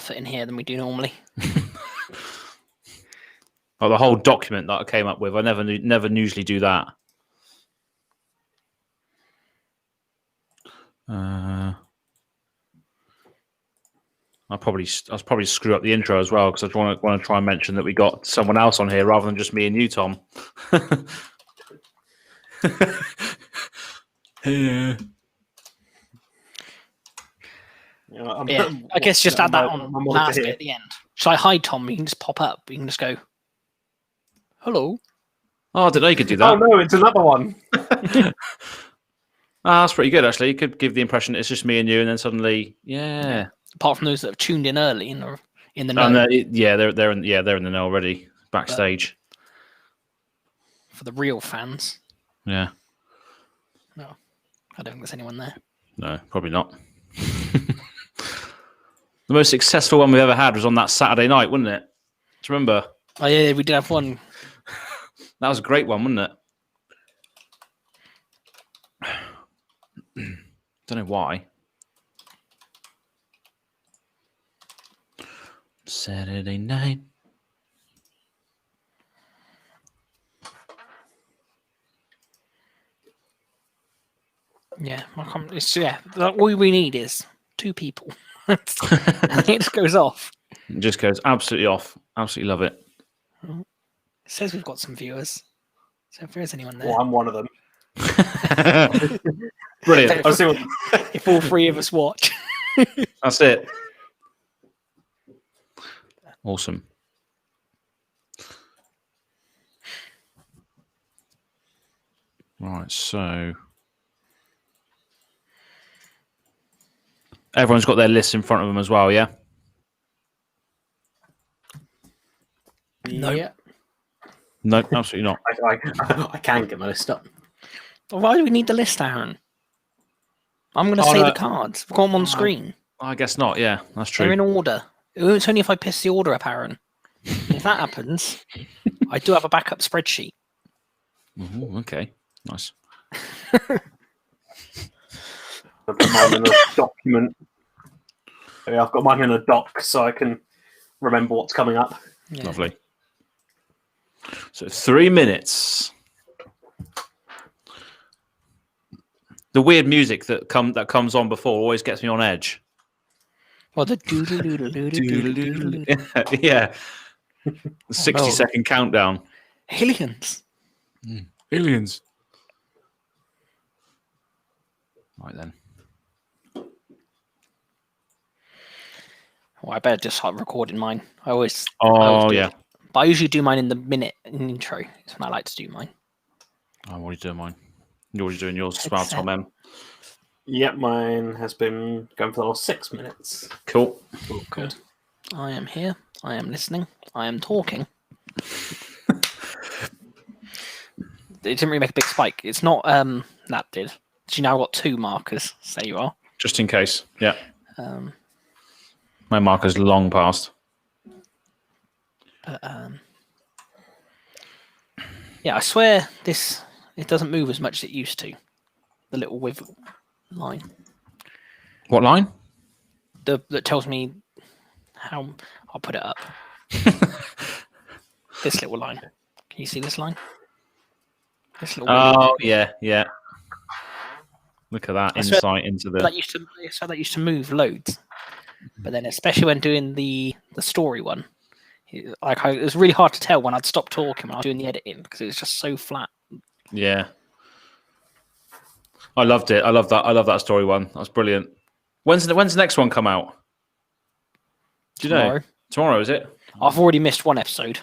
effort in here than we do normally. Oh, the whole document that I came up with, I never usually do that. I'll probably screw up the intro as well, because I want to try and mention that we got someone else on here rather than just me and you, Tom. Yeah. Yeah, I guess just add that on last bit at the end. Shall I hide Tom? You can just pop up. You can just go, hello. Oh, I didn't know you could do that. Oh no, it's another one. That's pretty good, actually. You could give the impression it's just me and you, and then suddenly, yeah. Apart from those that have tuned in early in the know. They're in the know already backstage. For the real fans, Yeah. no, I don't think there's anyone there. No, probably not. The most successful one we've ever had was on that Saturday night, wasn't it? Do you remember? Oh yeah, we did have one. That was a great one, wasn't it? Don't know why. Saturday night. Yeah, all we need is 2 people. And it just goes off. It just goes absolutely off. Absolutely love it. It says we've got some viewers. So if there is anyone there. Well, I'm one of them. Brilliant. I'll see what... If all 3 of us watch. That's it. Awesome. Right, so everyone's got their lists in front of them as well, yeah? No. Yeah. No, absolutely not. I can get my list up. Well, why do we need the list, Aaron? I'm going to say the cards. We've got them on screen. I guess not, yeah. That's true. They're in order. It's only if I piss the order up, Aaron. If that happens, I do have a backup spreadsheet. Ooh, okay, nice. I've got mine in a document. Yeah, I've got mine in a doc so I can remember what's coming up. Yeah. Lovely. So 3 minutes. The weird music that comes on before always gets me on edge. Well, the doodle. Yeah. The 60-second countdown. Aliens. Aliens. Right then. Well, I better just start recording mine. I always Oh, do yeah. it. But I usually do mine in the minute intro. It's when I like to do mine. I'm already doing mine. You're already doing yours as well, Tom M. Yep, mine has been going for the last 6 minutes. Cool. Good. I am here. I am listening. I am talking. It didn't really make a big spike. It's not that did. So you now got 2 markers. So you are. Just in case. Yeah. My marker's long past. But yeah, I swear it doesn't move as much as it used to. The little wiggle line. What line? That tells me how. I'll put it up. This little line. Can you see this line? This little Oh yeah. Look at that insight into the. That used to move loads, but then especially when doing the story one, it was really hard to tell when I'd stop talking when I was doing the editing because it was just so flat. Yeah. I loved it. I love that story one. That's brilliant. When's the next one come out? Do you know? Tomorrow, is it? I've already missed 1 episode.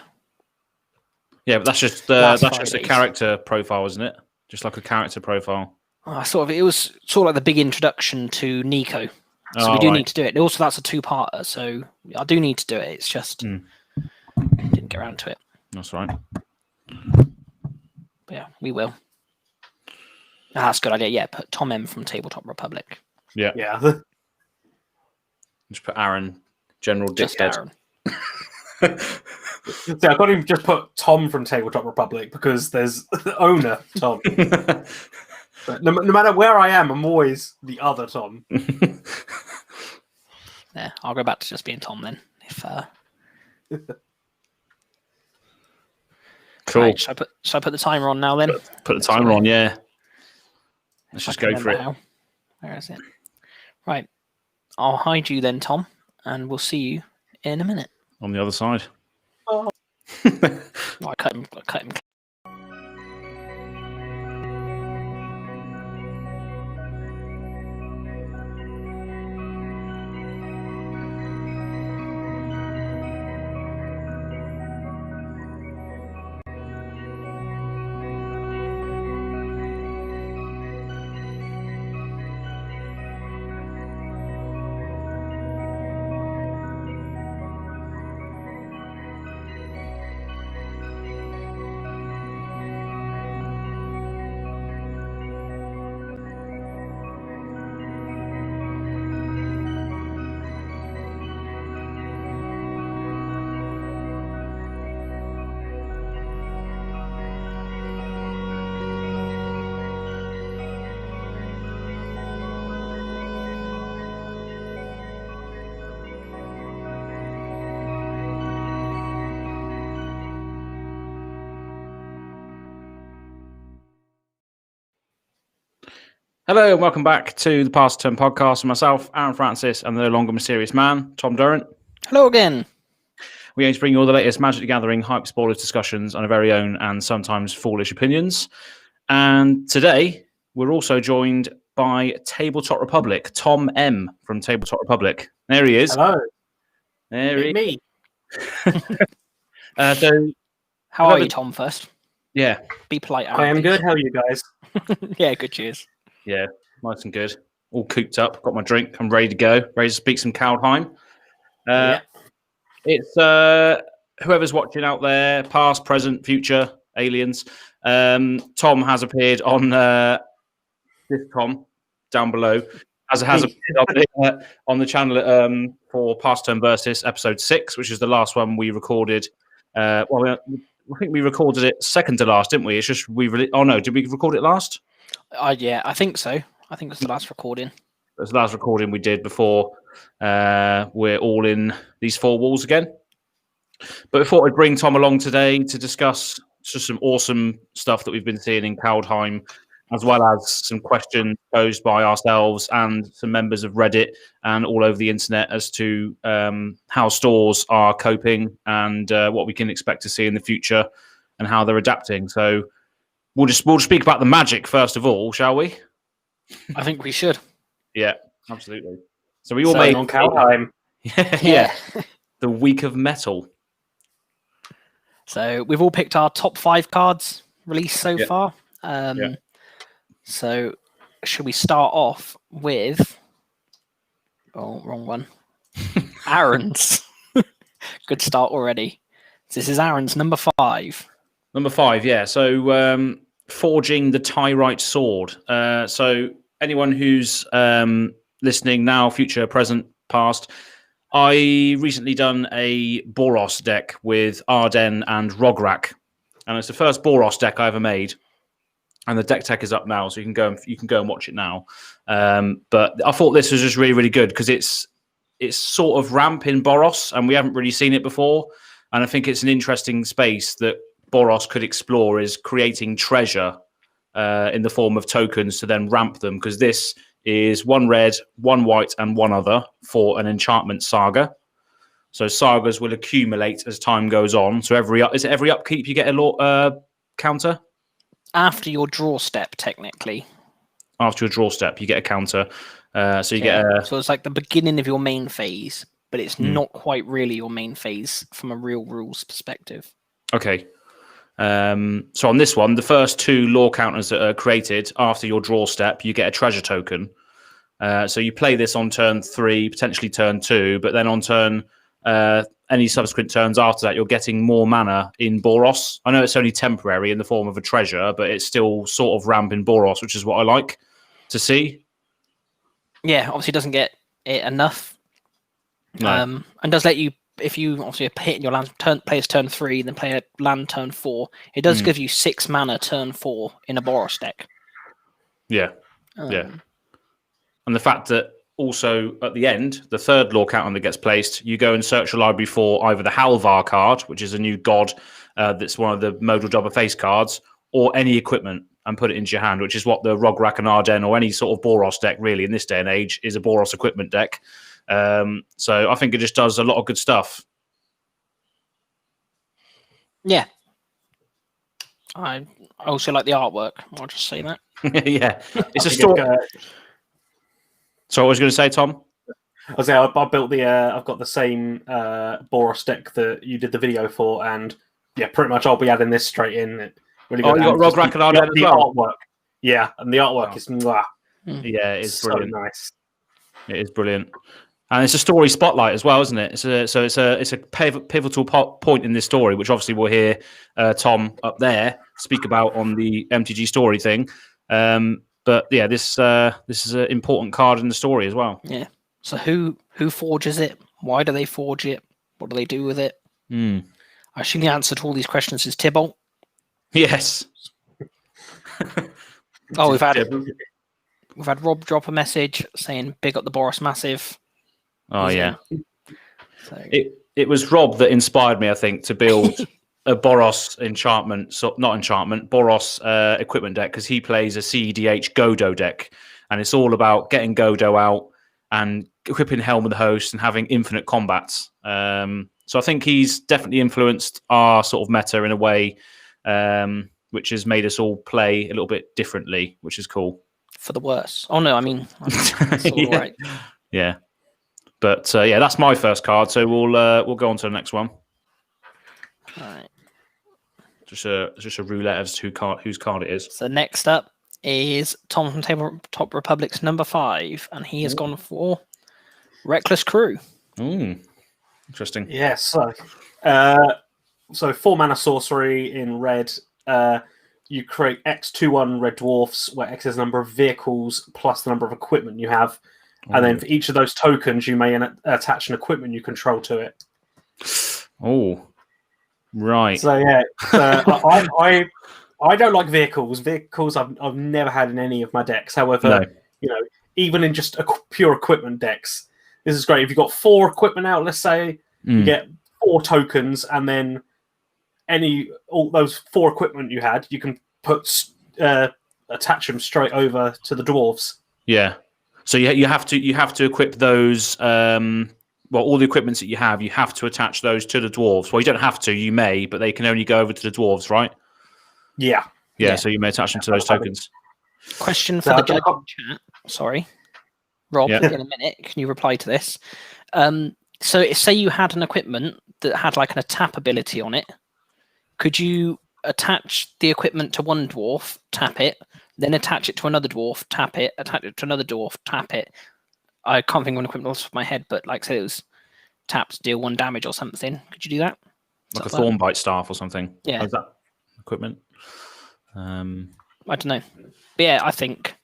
Yeah, but that's just a character profile, isn't it? Just like a character profile. It was sort of like the big introduction to Nico. So we do need to do it. Also, that's a 2-parter, so I do need to do it. It's just didn't get around to it. That's right. But yeah, we will. That's a good idea. Yeah, put Tom M from Tabletop Republic. Yeah. Just put Aaron, General Dickhead. See, I can't even just put Tom from Tabletop Republic because there's the owner, Tom. But no matter where I am, I'm always the other Tom. There, I'll go back to just being Tom then. If Cool. Right, should I put the timer on now then? Put the timer on, yeah. Let's If just I can go for it. remember how. Where is it? Right. I'll hide you then, Tom, and we'll see you in a minute. On the other side. Oh. I cut him. Hello and welcome back to the Past Turn podcast with myself, Aaron Francis, and the no longer mysterious man, Tom Durrant. Hello again. We aim to bring you all the latest Magic the Gathering hype spoilers discussions on our very own and sometimes foolish opinions. And today we're also joined by Tabletop Republic, Tom M from Tabletop Republic. There he is. Hello. There he Me. So, How are you, Tom? First, yeah, be polite. I am good. How are you guys? Yeah, good. Cheers. yeah, nice and good. All cooped up. Got my drink. I'm ready to go. Ready to speak some Kaldheim. Yeah. It's whoever's watching out there, past, present, future, aliens. Tom has appeared on this Tom down below, has appeared on the channel for Past Turn Versus episode 6, which is the last one we recorded. I think we recorded it second to last, didn't we? It's just did we record it last? Yeah, I think so. I think it was the last recording. It was the last recording we did before we're all in these four walls again. But we thought I'd bring Tom along today to discuss just some awesome stuff that we've been seeing in Kaldheim, as well as some questions posed by ourselves and some members of Reddit and all over the internet as to how stores are coping and what we can expect to see in the future and how they're adapting. So we'll just speak about the Magic first of all, shall we? I think we should. Yeah, absolutely. So we all made on Kaldheim. yeah, the week of metal. So we've all picked our top 5 cards released so far. So should we start off with? Oh, wrong one. Aaron's. Good start already. This is Aaron's number 5. Number 5, yeah. So forging the Tyrite sword. So anyone who's listening now, future, present, past, I recently done a Boros deck with Arden and Rograk, and it's the first Boros deck I ever made. And the deck tech is up now, so you can go and watch it now. But I thought this was just really, really good because it's sort of ramp in Boros, and we haven't really seen it before. And I think it's an interesting space that Boros could explore, is creating treasure in the form of tokens to then ramp them, because this is 1 red, 1 white, and 1 other for an enchantment saga. So sagas will accumulate as time goes on. So every upkeep you get a counter? After your draw step, technically. After your draw step, you get a counter. So it's like the beginning of your main phase, but it's not quite really your main phase from a real rules perspective. Okay. So on this one, the first 2 lore counters that are created after your draw step, you get a treasure token. So you play this on turn 3, potentially turn 2, but then on turn any subsequent turns after that, you're getting more mana in Boros. I know it's only temporary in the form of a treasure, but it's still sort of ramp in Boros, which is what I like to see. Yeah, obviously doesn't get it enough. No. And does let you, if you obviously are hitting your land, plays turn 3, then play a land turn 4, it does give you 6 mana turn 4 in a Boros deck. Yeah. Yeah. And the fact that also at the end, the third lore counter that gets placed, you go and search your library for either the Halvar card, which is a new god that's one of the modal jobber face cards, or any equipment, and put it into your hand, which is what the Rograk and Arden or any sort of Boros deck really in this day and age is, a Boros equipment deck. So I think it just does a lot of good stuff. Yeah. I also like the artwork. I'll just say that. Yeah, it's a story. So what was you going to say, Tom? I was saying, I built the. I've got the same Boros deck that you did the video for, and yeah, pretty much I'll be adding this straight in. Really good. Oh, you got Rograk and Arden as well. Artwork. Yeah, and the artwork is mwah, Yeah, it's so brilliant. nice. It is brilliant, and it's a story spotlight as well, isn't it? It's a pivotal point in this story, which obviously we'll hear Tom up there speak about on the MTG story thing. But yeah, this is an important card in the story as well. Yeah. So who forges it? Why do they forge it? What do they do with it? I assume the answer to all these questions is Tybalt. Yes. Oh, we've had Rob drop a message saying big up the Boros Massive. Oh yeah. So It was Rob that inspired me, I think, to build a Boros Boros equipment deck, because he plays a CEDH Godo deck, and it's all about getting Godo out and equipping Helm of the Host and having infinite combats. So I think he's definitely influenced our sort of meta in a way, which has made us all play a little bit differently, which is cool. For the worse. Oh no, I mean, it's all right. Yeah. But yeah, that's my first card. So we'll go on to the next one. All right. Just a roulette as to whose card it is. So next up is Tom from Tabletop Republic's number 5, and he has gone for Reckless Crew. Interesting. Yes. So 4 mana sorcery in red. You create X 2/1 red dwarfs, where X is the number of vehicles plus the number of equipment you have. And then for each of those tokens, you may attach an equipment you control to it. Oh, right. So yeah, I don't like vehicles. Vehicles I've never had in any of my decks. However, even in just pure equipment decks, this is great. If you've got 4 equipment out, let's say, you get 4 tokens, and then all those 4 equipment you had, you can attach them straight over to the dwarves. Yeah. So you have to equip those. All the equipments that you have to attach those to the dwarves. Well, you don't have to. You may, but they can only go over to the dwarves, right? Yeah. Yeah. So you may attach them to those tokens. Question for the judge in chat. Sorry, Rob. In a minute, can you reply to this? So say you had an equipment that had like an tap ability on it. Could you attach the equipment to one dwarf, tap it, then attach it to another dwarf, tap it, attach it to another dwarf, tap it? I can't think of an equipment off the top of my head, but like say it was tapped, deal 1 damage or something. Could you do that? Like a Thornbite staff or something? Yeah. Is that equipment? I don't know. But yeah, I think.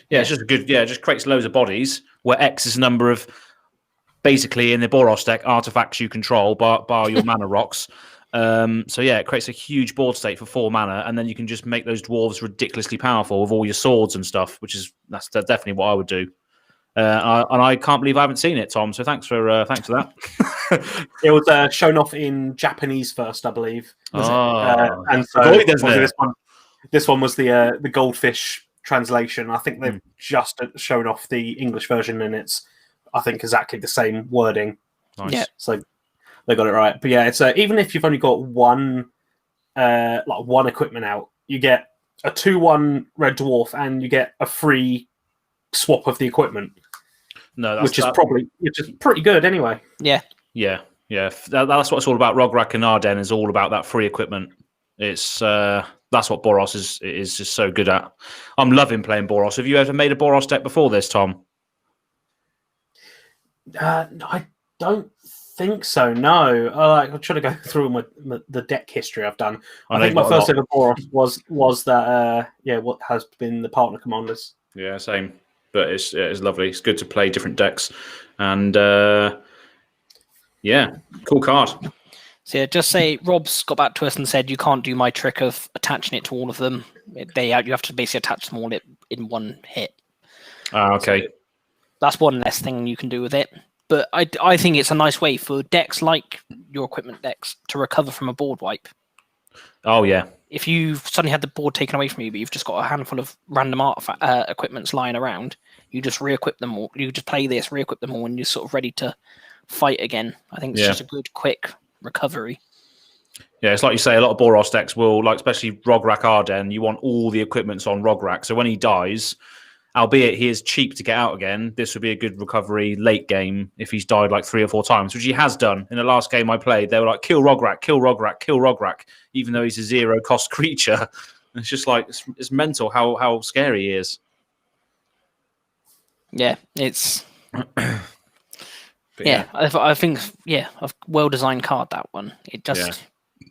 Yeah, it's just good. Yeah, it just creates loads of bodies where X is a number of, basically in the Boros deck, artifacts you control, bar your mana rocks. So yeah, it creates a huge board state for 4 mana, and then you can just make those dwarves ridiculously powerful with all your swords and stuff, that's definitely what I would do. And I can't believe I haven't seen it, Tom. So thanks for that. It was shown off in Japanese first, I believe. And so this one was the Goldfish translation. I think they've just shown off the English version, and it's I think exactly the same wording. Nice. Yeah. So they got it right. But yeah, it's even if you've only got one equipment out, you get a 2/1 red dwarf, and you get a free swap of the equipment. No, which is pretty good anyway. Yeah. That's what it's all about. Rograk and Arden is all about that free equipment. It's that's what Boros is just so good at. I'm loving playing Boros. Have you ever made a Boros deck before this, Tom? I don't think so. No, I'm trying to go through the deck history I've done. I think my first ever Boros was that what has been the partner commanders. Yeah, same. But it's lovely. It's good to play different decks, and cool card. So yeah, just say Rob's got back to us and said you can't do my trick of attaching it to all of them. You have to basically attach them all in one hit. Okay. that's one less thing you can do with it. But I think it's a nice way for decks like your equipment decks to recover from a board wipe. Oh, yeah. If you've suddenly had the board taken away from you, but you've just got a handful of random equipments lying around, you just re-equip them all. You just play this, re-equip them all, and you're sort of ready to fight again. I think it's just a good, quick recovery. Yeah, it's like you say, a lot of Boros decks will, like especially Rograk Arden, you want all the equipments on Rograk. So when he dies, albeit he is cheap to get out again, this would be a good recovery late game if he's died like 3 or 4 times, which he has done. In the last game I played, they were like, kill Rograk, kill Rograk, kill Rograk, even though he's a 0-cost creature. It's just like, it's mental how scary he is. Yeah, it's... yeah, I think, a well-designed card, that one. It just... Yeah.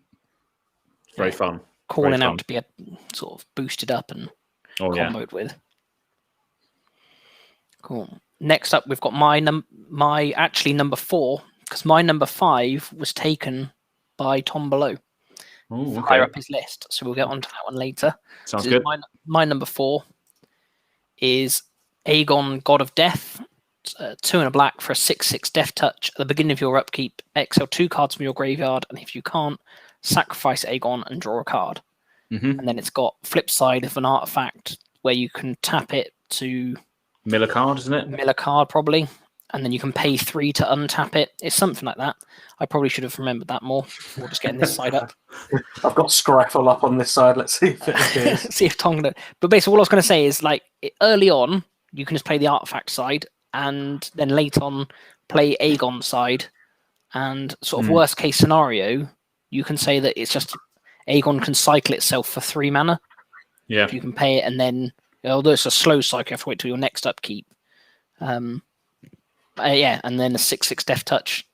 Very fun. Calling out to be a sort of boosted up and comboed with. Cool. Next up, we've got my number 4, because my number 5 was taken by Tom Below. Oh, okay. Higher up his list, so we'll get onto that one later. Sounds good. My number 4 is Aegon, God of Death. 2 and a black for a 6/6 Death Touch. At the beginning of your upkeep, exile 2 cards from your graveyard, and if you can't, sacrifice Aegon and draw a card. Mm-hmm. And then it's got flip side of an artifact where you can tap it to mill a card, isn't it? Mill a card, probably. And then you can pay 3 to untap it. It's something like that. I probably should have remembered that more before just getting this side up. I've got Scryfall up on this side. Let's see if it appears. See if Tom... But basically, all I was going to say is, like, early on, you can just play the artifact side, and then late on, play Aegon side. And sort of worst case scenario, you can say that it's just Aegon can cycle itself for 3 mana. Yeah. If you can pay it, and then, although it's a slow cycle, you have to wait till your next upkeep. And then a 6/6 Death Touch.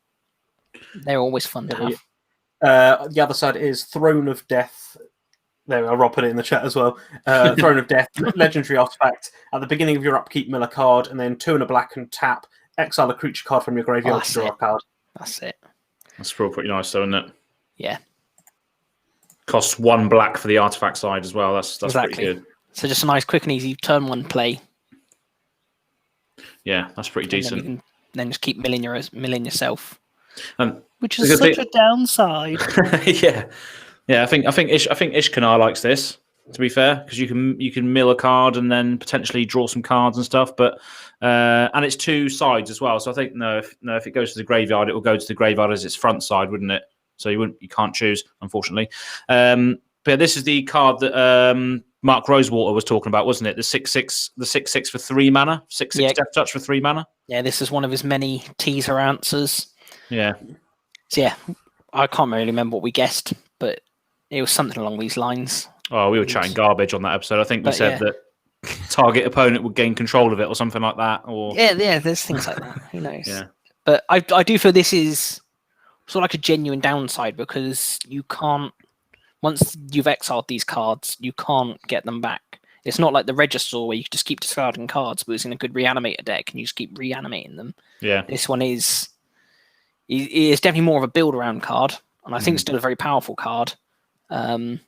They're always fun to have. The other side is Throne of Death. There, Rob put it in the chat as well. Throne of Death, legendary artifact. At the beginning of your upkeep, mill a card, and then 2 and a black and tap. Exile a creature card from your graveyard to draw a card. That's it. That's pretty nice, though, isn't it? Yeah. Costs 1 black for the artifact side as well. That's exactly. Pretty good. So just a nice, quick and easy turn 1 play. Yeah, that's pretty decent. Then just keep milling yourself, which is such a downside. yeah. I think Ishkanar likes this. To be fair, because you can mill a card and then potentially draw some cards and stuff. But and it's 2 sides as well. So I think if it goes to the graveyard, it will go to the graveyard as its front side, wouldn't it? So you can't choose, unfortunately. But this is the card that Mark Rosewater was talking about, wasn't it? The 6/6 for 3 mana, 6/6 Death Touch for 3 mana. Yeah, this is one of his many teaser answers. Yeah. So yeah, I can't really remember what we guessed, but it was something along these lines. Oh, we were chatting garbage on that episode. I think we said that target opponent would gain control of it or something like that. Or yeah, there's things like that. Who knows? Yeah. But I do feel this is sort of like a genuine downside, because you can't, once you've exiled these cards, you can't get them back. It's not like the Register where you can just keep discarding cards, but it's in a good reanimator deck and you just keep reanimating them. Yeah. This one is definitely more of a build around card, and I think still a very powerful card. But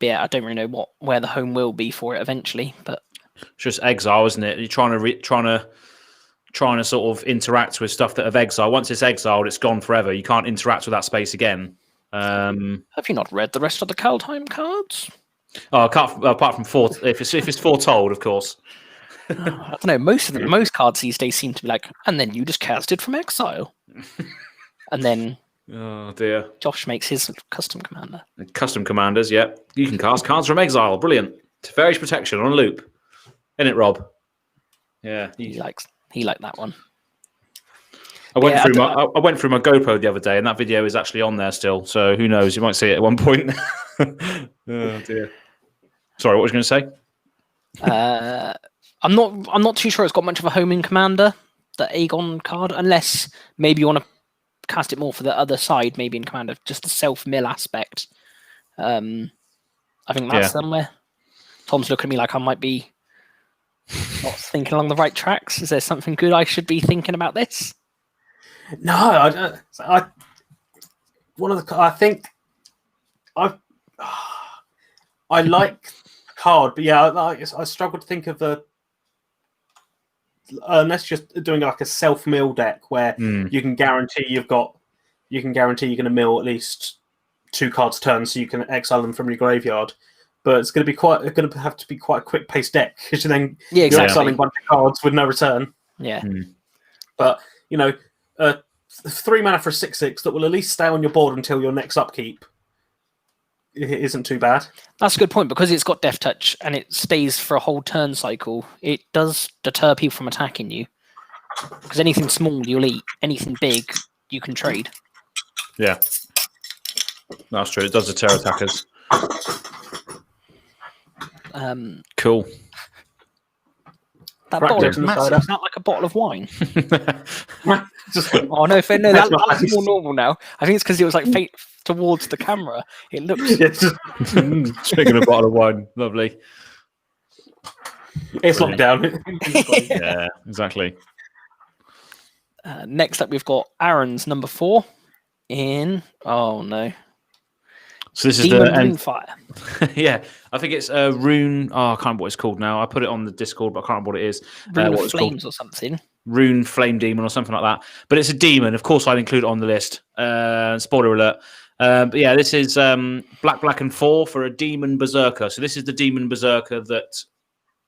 yeah, I don't really know where the home will be for it eventually. But it's just exile, isn't it? You're trying to sort of interact with stuff that have exiled. Once it's exiled, it's gone forever. You can't interact with that space again. Have you not read the rest of the Kaldheim cards? Oh, apart from if it's foretold, of course. I don't know. Most cards these days seem to be like, and then you just cast it from exile, and then oh dear, Josh makes his custom commander. Custom commanders, yeah. You can cast cards from exile. Brilliant. Teferi's Protection on a loop. Isn't it, Rob? Yeah, he liked that one. I went through my GoPro the other day, and that video is actually on there still. So who knows? You might see it at one point. Oh dear. Sorry, what was you going to say? I'm not too sure it's got much of a home in Commander, the Aegon card, unless maybe you want to cast it more for the other side, maybe in Commander, just the self-mill aspect. I think that's somewhere. Tom's looking at me like I might be not thinking along the right tracks. Is there something good I should be thinking about this? No, I think I like the card, but yeah, I struggle to think of unless you're doing like a self-mill deck where you can guarantee you're going to mill at least 2 cards a turn, so you can exile them from your graveyard. But it's going to have to be quite a quick-paced deck because you're exiling a bunch of cards with no return. Yeah. But 3 mana for a 6/6 that will at least stay on your board until your next upkeep. It isn't too bad. That's a good point, because it's got Death Touch and it stays for a whole turn cycle. It does deter people from attacking you, because anything small you'll eat, anything big you can trade. Yeah, that's true. It does deter attackers. Cool. That bottle is massive. It's not like a bottle of wine. Oh no, that looks more normal now. I think it's because it was like towards the camera. It looks. Drinking a bottle of wine, lovely. It's locked down. Yeah, exactly. Next up, we've got Aaron's number 4 in. Oh no. So this is Demon the Rune Fire. Yeah, I think it's a rune. Oh, I can't remember what it's called now. I put it on the Discord, but I can't remember what it is. Rune of Flames or something. Rune Flame Demon or something like that. But it's a demon. Of course, I'd include it on the list. Spoiler alert. But yeah, this is black, and 4 for a Demon Berserker. So this is the Demon Berserker this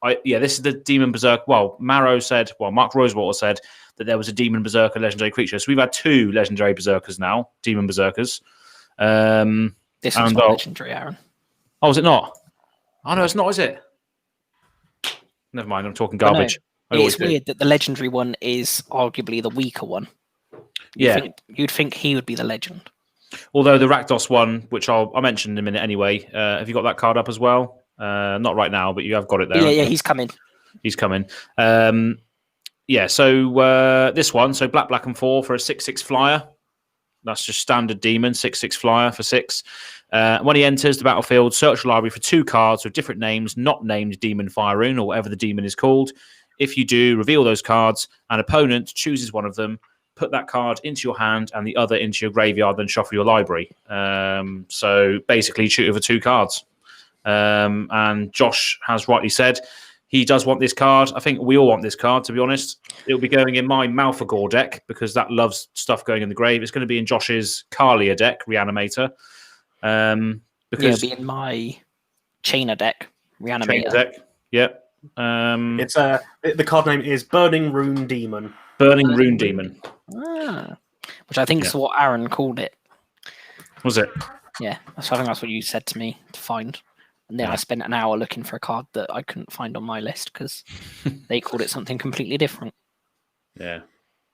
is the Demon Berserker. Well, Mark Rosewater said that there was a Demon Berserker legendary creature. So we've had 2 legendary Berserkers now, Demon Berserkers. This one's not legendary, Aaron. Oh, is it not? Oh, no, it's not, is it? Never mind, I'm talking garbage. It's weird that the legendary one is arguably the weaker one. You'd think he would be the legend. Although the Rakdos one, which I'll mention in a minute anyway, have you got that card up as well? Not right now, but you have got it there. Yeah, he's coming. He's coming. So this one, so black, and 4 for a 6/6 flyer. That's just standard demon, 6/6 flyer for 6. When he enters the battlefield, search your library for 2 cards with different names, not named Demon Fire Rune or whatever the demon is called. If you do, reveal those cards. An opponent chooses one of them, put that card into your hand and the other into your graveyard, then shuffle your library. So basically, shoot over 2 cards. And Josh has rightly said he does want this card. I think we all want this card, to be honest. It'll be going in my Malphagor deck because that loves stuff going in the grave. It's going to be in Josh's Kalia deck, Reanimator. Because it'll be in my Chainer deck, Reanimator. Chainer deck, yeah. It's the card name is Burning Rune Demon. Burning Rune Demon. Which I think is what Aaron called it. Was it? Yeah, so I think that's what you said to me to find. And then I spent an hour looking for a card that I couldn't find on my list because they called it something completely different. Yeah.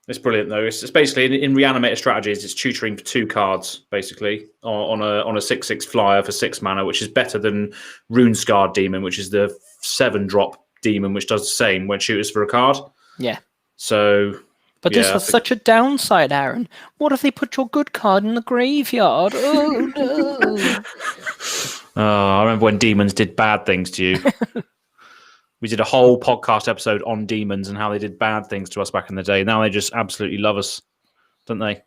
It's brilliant, though. It's basically, in Reanimator strategies, it's tutoring for 2 cards, basically, on a 6/6 flyer for 6 mana, which is better than Rune Scarred Demon, which is the 7-drop demon, which does the same when shooters for a card. Yeah. So... But this has such a downside, Aaron. What if they put your good card in the graveyard? Oh, no. I remember when demons did bad things to you. We did a whole podcast episode on demons and how they did bad things to us back in the day. Now they just absolutely love us, don't they?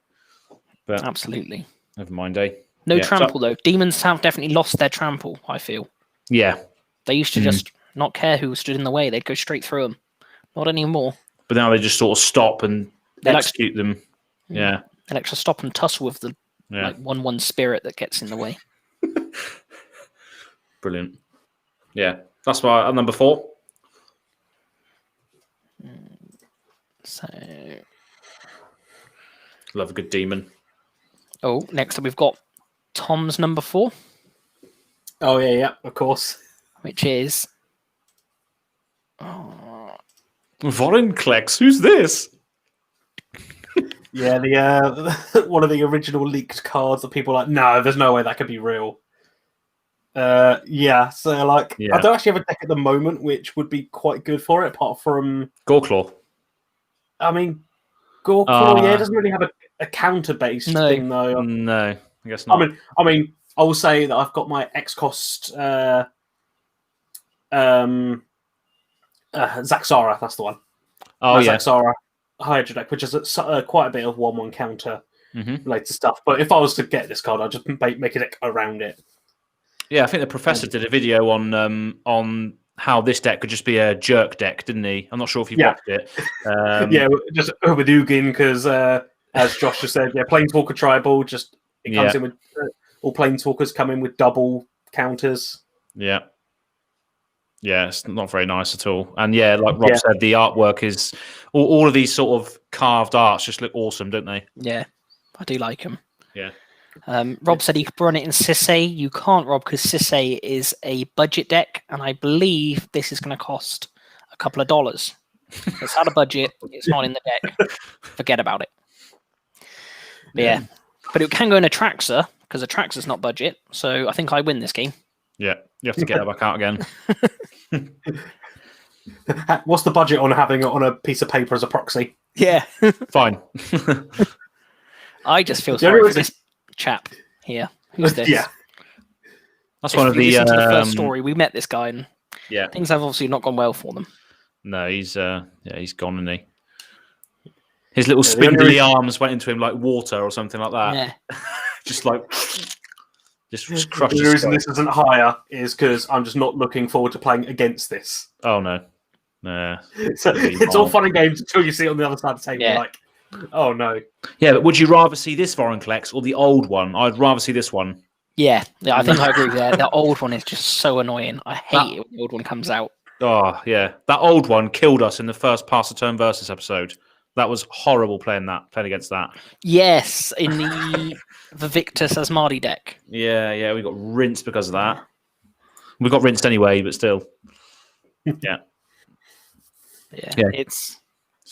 But absolutely. Never mind, eh? No trample, though. Demons have definitely lost their trample, I feel. Yeah. They used to just not care who stood in the way. They'd go straight through them. Not anymore. But now they just sort of stop and execute them. Yeah. They like to stop and tussle with the 1/1 spirit that gets in the way. Brilliant. Yeah. That's why number 4. So, love a good demon. Oh, next up we've got Tom's number 4. Oh yeah, of course. Which is Vorinclex. Who's this? Yeah, the one of the original leaked cards that people are like, no, there's no way that could be real. I don't actually have a deck at the moment which would be quite good for it, apart from Goreclaw. I mean, Goreclaw, it doesn't really have a counter-based thing though. No, I guess not. I mean, I will say that I've got my X-Cost Zaxara, that's the one. Oh, yeah. Zaxara Hydra deck, which is quite a bit of 1/1 counter related stuff. But if I was to get this card, I'd just make a deck around it. Yeah, I think the professor did a video on how this deck could just be a jerk deck, didn't he? I'm not sure if you've watched it. Yeah, just with Ugin, because as Josh just said, Planeswalker Tribal, just it comes in with all Planeswalkers come in with double counters. Yeah. Yeah, it's not very nice at all. And like Rob said, the artwork is all of these sort of carved arts just look awesome, don't they? Yeah, I do like them. Yeah. Rob said he could run it in Sisay. You can't, Rob, because Sisay is a budget deck, and I believe this is going to cost a couple of dollars. It's out of budget. It's not in the deck. Forget about it. But but it can go in Atraxa, because Atraxa's not budget. So I think I win this game. Yeah, you have to get it back out again. What's the budget on having it on a piece of paper as a proxy? Yeah. Fine. I just feel sorry for this chap here. Who's this? Yeah. That's one of the first story. We met this guy, and yeah, things have obviously not gone well for them. No, he's gone, isn't he? His little spindly arms went into him like water or something like that. Yeah. Just crushed. The reason this isn't higher is because I'm just not looking forward to playing against this. Oh no. Nah. So it's all fun and games until you see it on the other side of the table. Yeah. Like, oh no. Yeah, but would you rather see this Vorinclex or the old one? I'd rather see this one. Yeah, I think I agree with that. The old one is just so annoying. I hate it when the old one comes out. Oh yeah, that old one killed us in the first Pass the Turn Versus episode. That was horrible playing against that. Yes, in the Victus Asmadi deck. Yeah, we got rinsed because of that. We got rinsed anyway, but still. Yeah. It's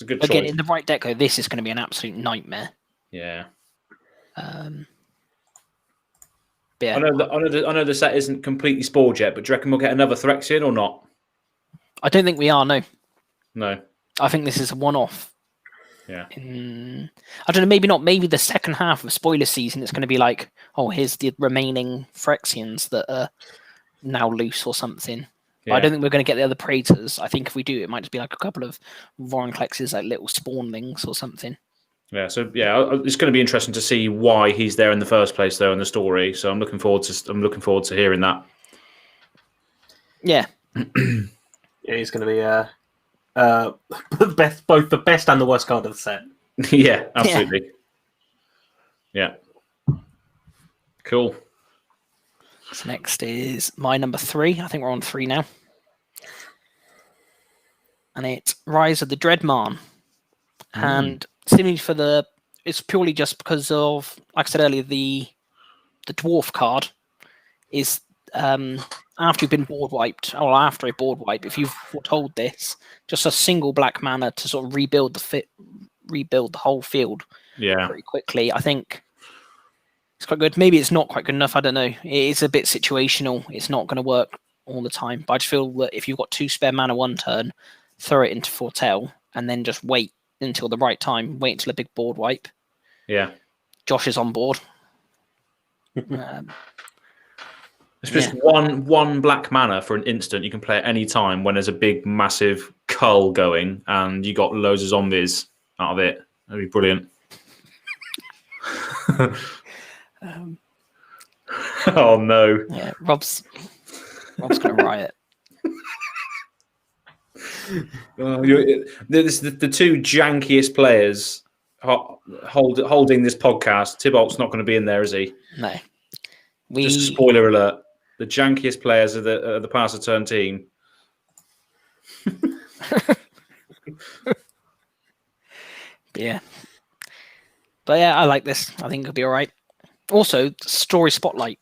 a good choice. Again, in the right deck, though, this is going to be an absolute nightmare. Yeah. Yeah. I know the set isn't completely spoiled yet, but do you reckon we'll get another Phyrexian or not? I don't think we are, no. No. I think this is a one-off. Yeah. I don't know, maybe not. Maybe the second half of spoiler season, it's going to be like, oh, here's the remaining Phyrexians that are now loose or something. Yeah. But I don't think we're going to get the other Praetors. I think if we do, it might just be like a couple of Vorinclexes, like little spawnlings or something. Yeah, so it's going to be interesting to see why he's there in the first place, though, in the story. So I'm looking forward to hearing that. Yeah. Yeah, he's going to be both the best and the worst card of the set. Yeah, absolutely. Yeah. Cool. So next is my number 3. I think we're on 3 now. And it's Rise of the Dreadman. And similarly it's purely just because of, like I said earlier, the dwarf card is after you've been board wiped, or after a board wipe, if you've foretold this, just a single black mana to sort of rebuild the whole field pretty quickly. I think it's quite good. Maybe it's not quite good enough. I don't know. It is a bit situational. It's not going to work all the time. But I just feel that if you've got 2 spare mana one turn, throw it into Foretell and then just wait until the right time. Wait until a big board wipe. Yeah. Josh is on board. It's just one black mana for an instant you can play at any time when there's a big, massive cull going and you got loads of zombies out of it. That'd be brilliant. Oh no! Yeah, Rob's gonna riot. The 2 jankiest players holding this podcast. Tybalt's not going to be in there, is he? No. Just a spoiler alert. The jankiest players of the Pass the Turn team. Yeah. But yeah, I like this. I think it'll be all right. Also, story spotlight.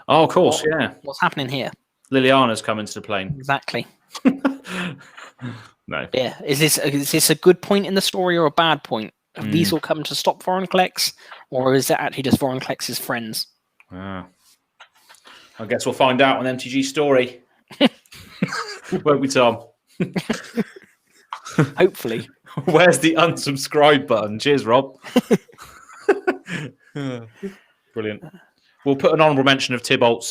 Oh, of course, yeah. What's happening here? Liliana's coming to the plane. Exactly. No. Yeah. Is this a good point in the story or a bad point? Have these all come to stop Vorinclex, or is it actually just Vorinclex's friends? I guess we'll find out on MTG Story. Won't we, Tom? Hopefully. Where's the unsubscribe button? Cheers, Rob. Brilliant. We'll put an honourable mention of Tybalt's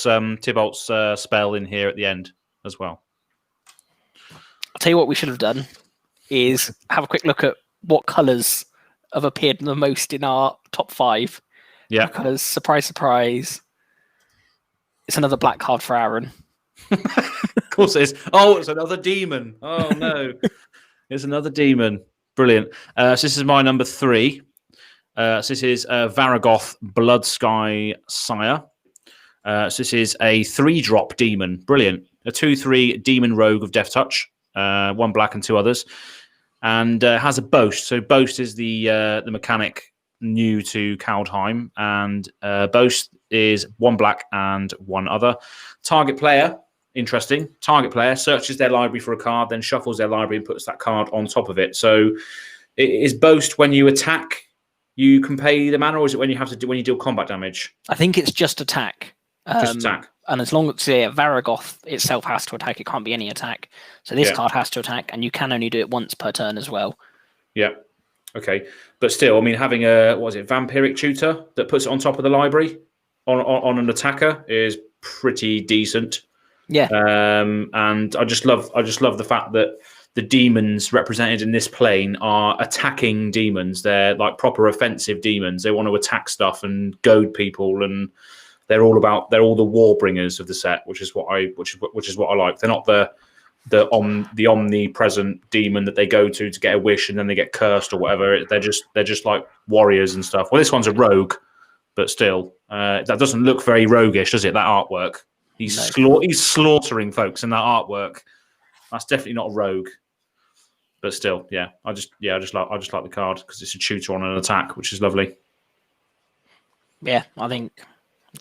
spell in here at the end as well. I'll tell you what we should have done is have a quick look at what colours have appeared the most in our top 5. Yeah. Because, surprise, surprise, it's another black card for Aaron. Of course it is. Oh, it's another demon. Oh no, it's another demon. Brilliant. So this is my number 3. So this is Varagoth Bloodsky Sire. So this is a 3-drop demon. Brilliant. A 2/3 demon rogue of Death Touch. 1 black and 2 others. And has a boast. So boast is the mechanic new to Kaldheim. And boast is 1 black and 1 other. Target player, interesting. Target player searches their library for a card, then shuffles their library and puts that card on top of it. So is boast when you attack, you can pay the mana, or is it when you deal combat damage? I think it's just attack. Just attack. And as long as Varagoth itself has to attack, it can't be any attack. So this card has to attack, and you can only do it once per turn as well. Yeah. Okay. But still, I mean, having a vampiric tutor that puts it on top of the library on an attacker is pretty decent. Yeah. And I just love the fact that the demons represented in this plane are attacking demons. They're like proper offensive demons. They want to attack stuff and goad people, and they're all the war bringers of the set, which is what I like. They're not the omnipresent demon that they go to get a wish and then they get cursed or whatever. They're just like warriors and stuff. Well, this one's a rogue, but still, that doesn't look very roguish, does it? That artwork. He's slaughtering folks in that artwork. That's definitely not a rogue. But still, I just like the card because it's a tutor on an attack, which is lovely. Yeah, I think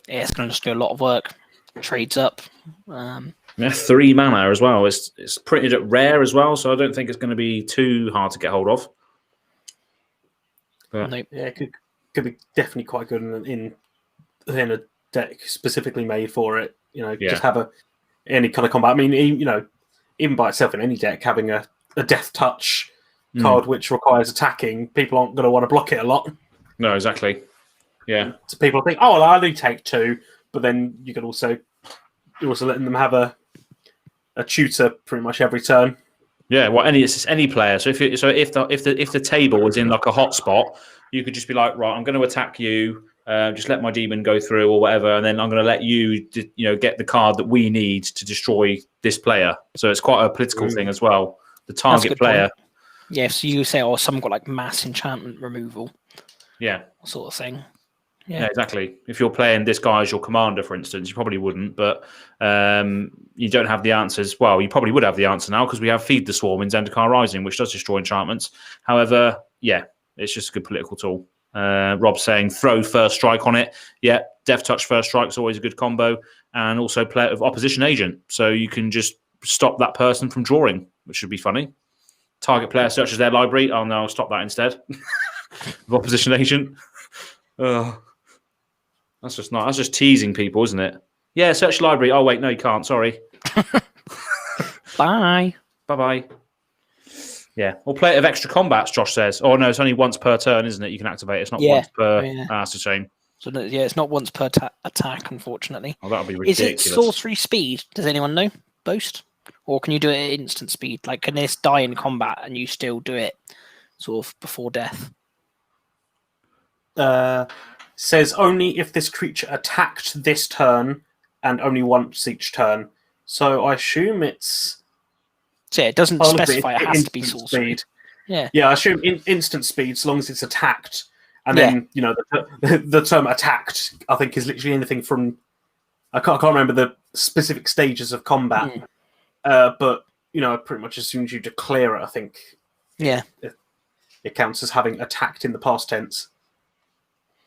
it's going to just do a lot of work. Trades up. 3 mana as well. It's printed at rare as well, so I don't think it's going to be too hard to get hold of. But, nope. Yeah, it could be definitely quite good in a deck specifically made for it. Just have any kind of combat. I mean, even by itself in any deck, having a Death Touch card which requires attacking, people aren't going to want to block it a lot. No, exactly. Yeah. So people think, oh, well, I do take 2, but then you can also letting them have a tutor pretty much every turn. Yeah, well, it's any player. So if the table is in like a hot spot, you could just be like, right, I'm going to attack you. Just let my demon go through or whatever, and then I'm going to let you, get the card that we need to destroy this player. So it's quite a political thing as well. The target player. Point. Yeah, so you say, someone got like mass enchantment removal. Yeah. Sort of thing. Yeah, exactly. If you're playing this guy as your commander, for instance, you probably wouldn't, but you don't have the answers. Well, you probably would have the answer now because we have Feed the Swarm in Zendikar Rising, which does destroy enchantments. However, it's just a good political tool. Rob's saying throw first strike on it. Yeah, Death Touch first strike is always a good combo, and also play it with opposition agent, so you can just stop that person from drawing, which should be funny. Target player searches their library. Oh no, I'll stop that instead. With opposition agent. That's just not. That's just teasing people, isn't it? Yeah, search library. Oh wait, no, you can't. Sorry. Bye. Bye. Yeah, or play it of extra combats. Josh says. Oh no, it's only once per turn, isn't it? You can activate. It's not once per. Yeah. That's a shame. So it's not once per attack, unfortunately. Oh, that'll be ridiculous. Is it sorcery speed? Does anyone know? Boast, or can you do it at instant speed? Like, can this die in combat and you still do it sort of before death? Says only if this creature attacked this turn and only once each turn. So I assume it's. So it doesn't specify it has to be sorcery. Speed. Yeah, I assume instant speed, so long as it's attacked. And then, the term attacked, I think, is literally anything from. I can't remember the specific stages of combat. But, pretty much as soon as you declare it, I think. Yeah. It counts as having attacked in the past tense.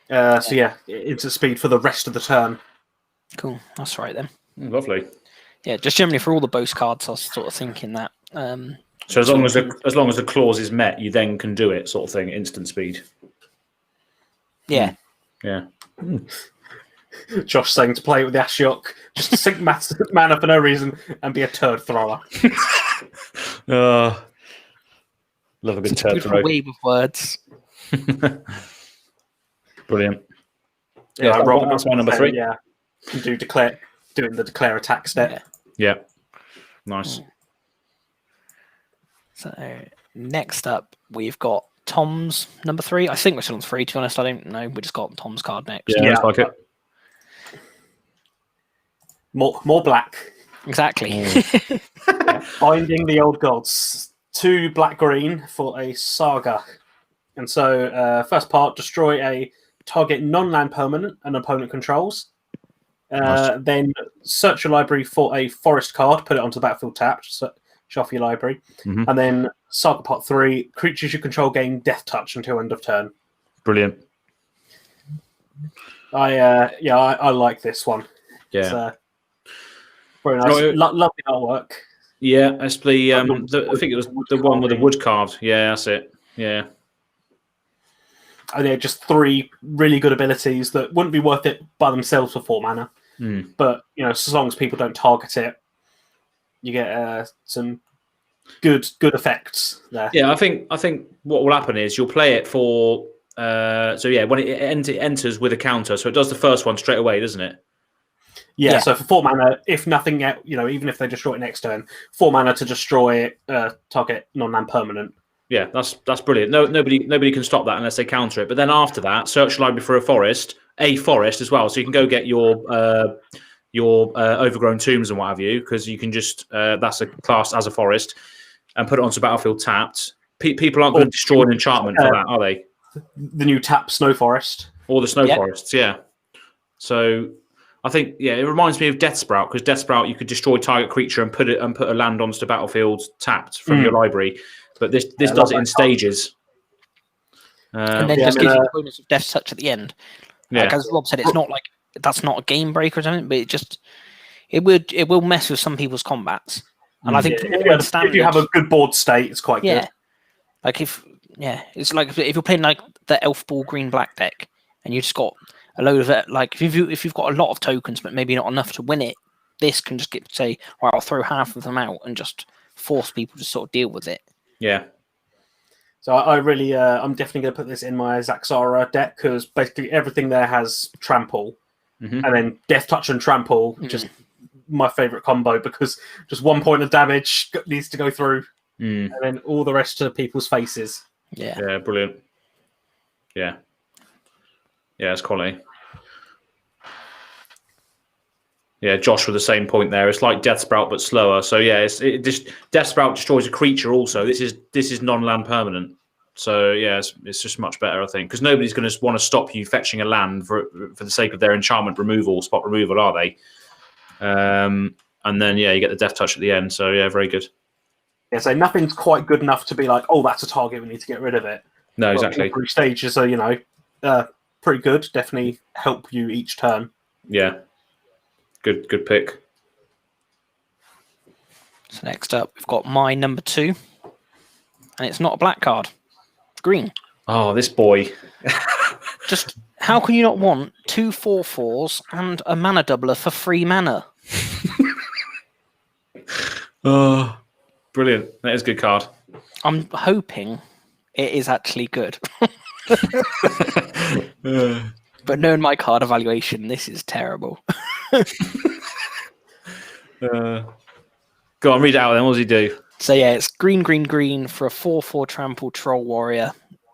So instant speed for the rest of the turn. Cool, that's right then. Lovely. Yeah, just generally for all the boast cards, I was sort of thinking that. So as long as the clause is met, you then can do it, sort of thing, instant speed. Yeah. Yeah. Josh saying to play with the Ashiok, just to sink mana for no reason and be a turd thrower. Love a good turd throw. Weave of words. Brilliant. Yeah, Rob, that's my number 3. Yeah, can doing the declare attack step. Yeah. Nice. So next up, we've got Tom's number 3. I think we're still on 3. To be honest, I don't know. We just got Tom's card next. Yeah, looks like it. More black. Exactly. Binding the Old Gods. 2 black-green for a saga. And so, first part, destroy a target non-land permanent an opponent controls. Nice. Then search your library for a forest card, put it onto the battlefield tapped, shuffle your library. Mhm. And then Saga Part 3, creatures you control gain Death Touch until end of turn. Brilliant. I like this one. Yeah. It's very nice. Lovely artwork. Yeah, especially I think it was the one with the wood carved. Yeah, that's it. Yeah. And they're just 3 really good abilities that wouldn't be worth it by themselves for 4 mana. But as long as people don't target it, you get some good effects there. Yeah, I think what will happen is you'll play it for when it enters with a counter, so it does the first one straight away, doesn't it? Yeah, so for 4 mana, if nothing, even if they destroy it next turn, 4 mana to destroy target non-land permanent. Yeah, that's brilliant. Nobody can stop that unless they counter it. But then after that, search library for a forest as well, so you can go get your overgrown tombs and what have you, because you can just that's a class as a forest, and put it onto battlefield tapped. People aren't going to destroy an enchantment for that, are they? The new tap snow forest or the snow forests, yeah. So I think it reminds me of Death Sprout, because Death Sprout you could destroy target creature and put a land onto the battlefield tapped from your library. But this does it in stages. And then just gives you the bonus of Death Touch at the end. Like as Rob said, it's not like that's not a game breaker or something, but it will mess with some people's combats. And I think if you have a good board state, it's quite good. Like it's like if you're playing like the Elf Ball Green Black deck, and you just got a load of it. Like if you've got a lot of tokens, but maybe not enough to win it, this can just say, "Well, I'll throw half of them out and just force people to sort of deal with it." Yeah. So I really, I'm definitely going to put this in my Zaxara deck, because basically everything there has trample, and then Death Touch and trample, just my favorite combo, because just 1 point of damage needs to go through, and then all the rest to people's faces. Yeah, brilliant. Yeah, it's quality. Yeah, Josh with the same point there. It's like Death Sprout but slower. So Death Sprout destroys a creature. Also, this is non-land permanent. So it's just much better, I think, because nobody's going to want to stop you fetching a land for the sake of their enchantment removal, spot removal, are they? And then you get the Death Touch at the end. So very good. Yeah, so nothing's quite good enough to be like, oh, that's a target, we need to get rid of it. No, exactly. Every stages are pretty good. Definitely help you each turn. Yeah. Good pick. So next up, we've got my number 2, and it's not a black card, green. Oh, this boy! Just how can you not want 2 4/4s and a mana doubler for 3 mana? Oh, brilliant! That is a good card. I'm hoping it is actually good. But knowing my card evaluation, this is terrible. Go on, read it out then. What does he do? So it's green for a 4/4 trample troll warrior.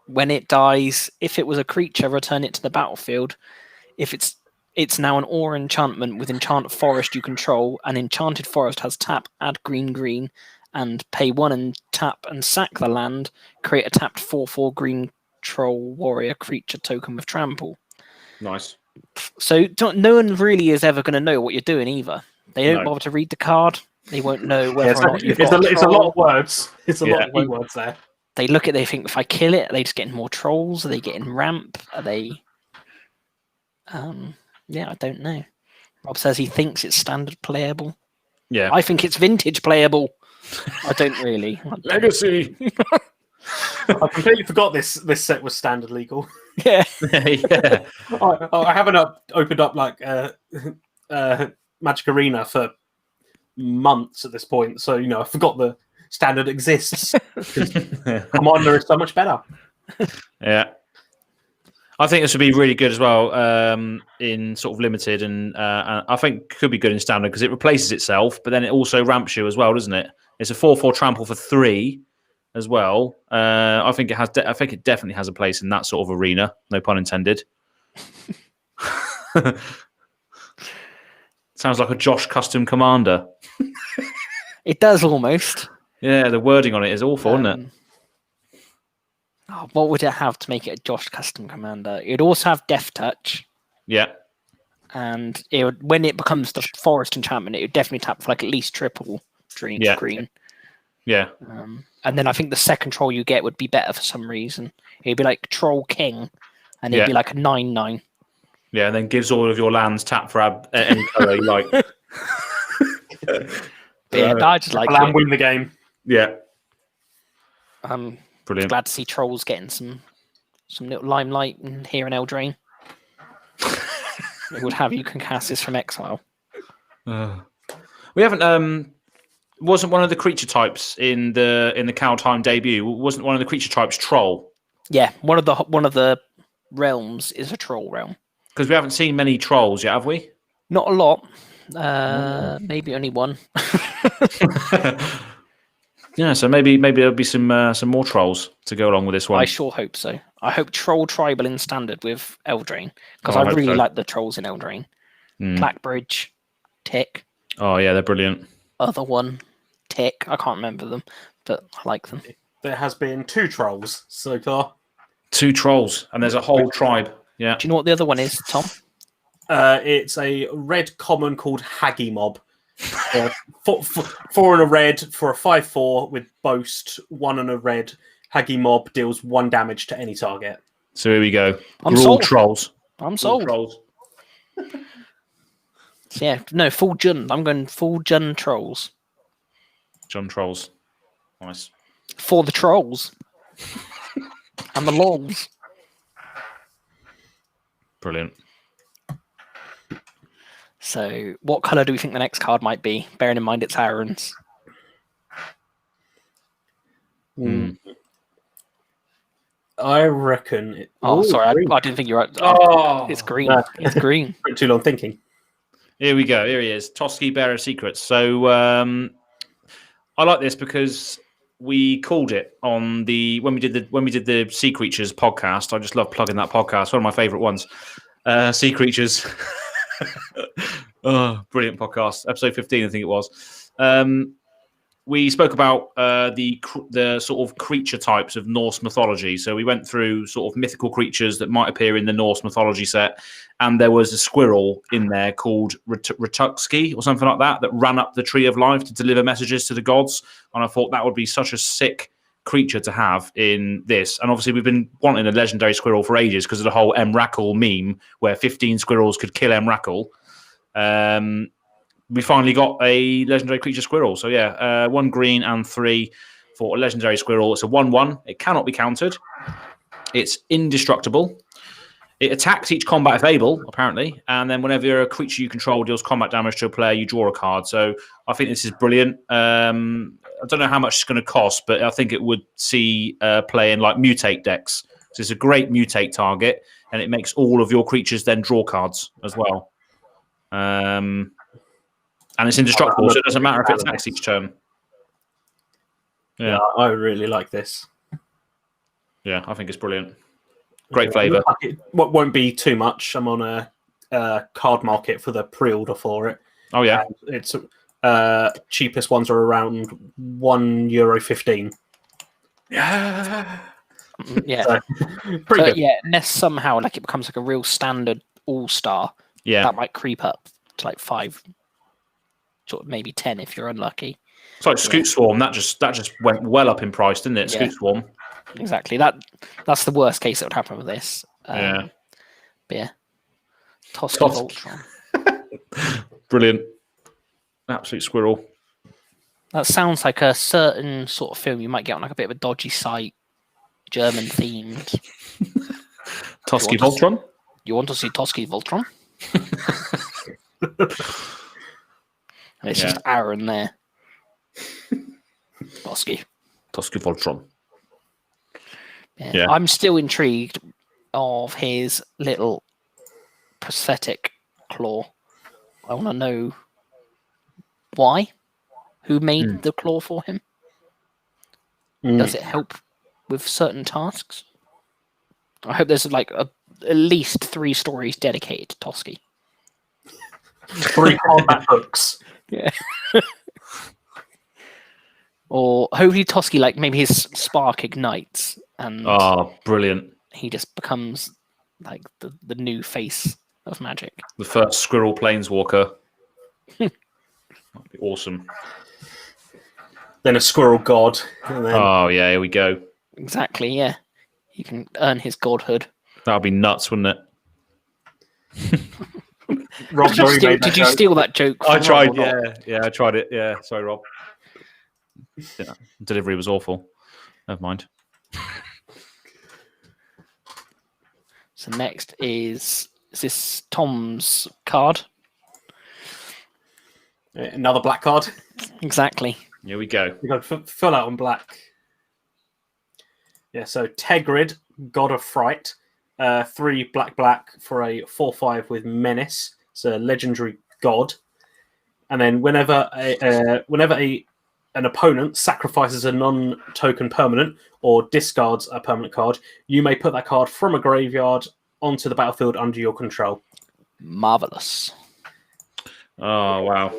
When it dies, if it was a creature, return it to the battlefield. If it's now an aura enchantment with enchanted forest you control, an enchanted forest has tap, add green, and pay 1 and tap and sack the land. Create a tapped 4/4 green troll warrior creature token with trample. Nice. So no one really is ever going to know what you're doing either. They don't bother to read the card. They won't know whether or not you've got it's a lot of words. It's a lot of keywords there. They look at it, they think, if I kill it, are they just getting more trolls? Are they getting ramp? Are they... I don't know. Rob says he thinks it's standard playable. Yeah. I think it's vintage playable. I don't really. Legacy! I completely forgot this set was standard legal. Yeah. Yeah. I haven't opened up like Magic Arena for months at this point, so I forgot the standard exists. Commander is so much better. Yeah. I think this would be really good as well in sort of limited, and I think could be good in standard because it replaces itself, but then it also ramps you as well, doesn't it? It's a 4/4 trample for 3 as well. I think it has. I think it definitely has a place in that sort of arena. No pun intended. Sounds like a Josh custom commander. It does almost. Yeah, the wording on it is awful, isn't it? What would it have to make it a Josh custom commander? It'd also have Death Touch. Yeah. And when it becomes the forest enchantment, it would definitely tap for like at least triple green. Yeah. And then I think the second troll you get would be better for some reason. It'd be like Troll King, and it'd be like a 9/9. Yeah, and then gives all of your lands tap for any color you like. I just like land win the game. Yeah. Brilliant. Glad to see trolls getting some little limelight here in Eldraine. It would have you can cast this from exile. We haven't. Wasn't one of the creature types in the Kaldheim debut? Wasn't one of the creature types troll? Yeah, one of the realms is a troll realm. Because we haven't seen many trolls yet, have we? Not a lot. Maybe only one. Yeah, so maybe there'll be some more trolls to go along with this one. I sure hope so. I hope troll tribal in standard with Eldraine, because I really like the trolls in Eldraine. Blackbridge, Tick. Oh yeah, they're brilliant. Other one, Tick. I can't remember them, but I like them. There has been 2 trolls so far. 2 trolls, and there's a whole tribe. Yeah. Do you know what the other one is, Tom? It's a red common called Haggy Mob. 4 and a red for a 5/4 with boast. 1 and a red. Haggy Mob deals 1 damage to any target. So here we go. I'm We're sold. all trolls. I'm sold. Trolls. Yeah, no, full Jun. I'm going full Jun trolls. Jun trolls. Nice. For the trolls. And the lols. Brilliant. So, what colour do we think the next card might be? Bearing in mind it's Aaron's. I reckon. Sorry, I didn't think you were right. It's green. It's green. Too long thinking. Here we go. Here he is. Toski, Bearer of Secrets. So I like this because we called it on when we did the Sea Creatures podcast. I just love plugging that podcast. One of my favourite ones. Sea Creatures. Brilliant podcast. Episode 15, I think it was. We spoke about the sort of creature types of Norse mythology. So we went through sort of mythical creatures that might appear in the Norse mythology set, and there was a squirrel in there called Ratuxki or something like that ran up the Tree of Life to deliver messages to the gods. And I thought that would be such a sick creature to have in this. And obviously we've been wanting a legendary squirrel for ages because of the whole Emrakul meme where 15 squirrels could kill Emrakul. We finally got a legendary creature squirrel. So yeah, 1 green and 3 for a legendary squirrel. It's a 1/1. It cannot be countered. It's indestructible. It attacks each combat if able, apparently. And then whenever a creature you control deals combat damage to a player, you draw a card. So I think this is brilliant. I don't know how much it's going to cost, but I think it would see play in like mutate decks. So it's a great mutate target, and it makes all of your creatures then draw cards as well. And it's indestructible, so it doesn't matter if it attacks each turn. Yeah, I really like this. Yeah, I think it's brilliant. Great flavour. It won't be too much. I'm on a card market for the pre-order for it. Oh, yeah. And it's cheapest ones are around €1.15. Yeah. Yeah. So, pretty good. Yeah, unless somehow like it becomes like a real standard all-star, that might creep up to like 5, sort of maybe 10 if you're unlucky. It's like Scoot Swarm. That just went well up in price, didn't it? Scoot Swarm. Exactly. That's the worst case that would happen with this. But yeah. Toski Voltron. Brilliant. Absolute squirrel. That sounds like a certain sort of film you might get on like a bit of a dodgy site, German themed. Toski Voltron? You want to see Toski Voltron? And it's just Aaron there. Toski Voltron. Yeah. I'm still intrigued of his little prosthetic claw. I want to know why. Who made the claw for him? Does it help with certain tasks? I hope there's like at least 3 stories dedicated to Toski. 3 combat books. Yeah. Or hopefully Toski, like maybe his spark ignites and brilliant. he just becomes like the new face of magic. The first squirrel planeswalker. That'd be awesome. Then a squirrel god. And then... Oh yeah, here we go. Exactly, yeah. You can earn his godhood. That'd be nuts, wouldn't it? Rob, did you steal that joke? I tried, yeah, I tried it. Yeah, sorry, Rob. Yeah, delivery was awful. Never mind. So next is this Tom's card? Another black card. Exactly. Here we go. You got full out on black. Yeah, so Tegrid, God of Fright. 3 black for a 4/5 with Menace. It's a legendary god. And then whenever an opponent sacrifices a non-token permanent or discards a permanent card, you may put that card from a graveyard onto the battlefield under your control. Marvelous. Oh, wow.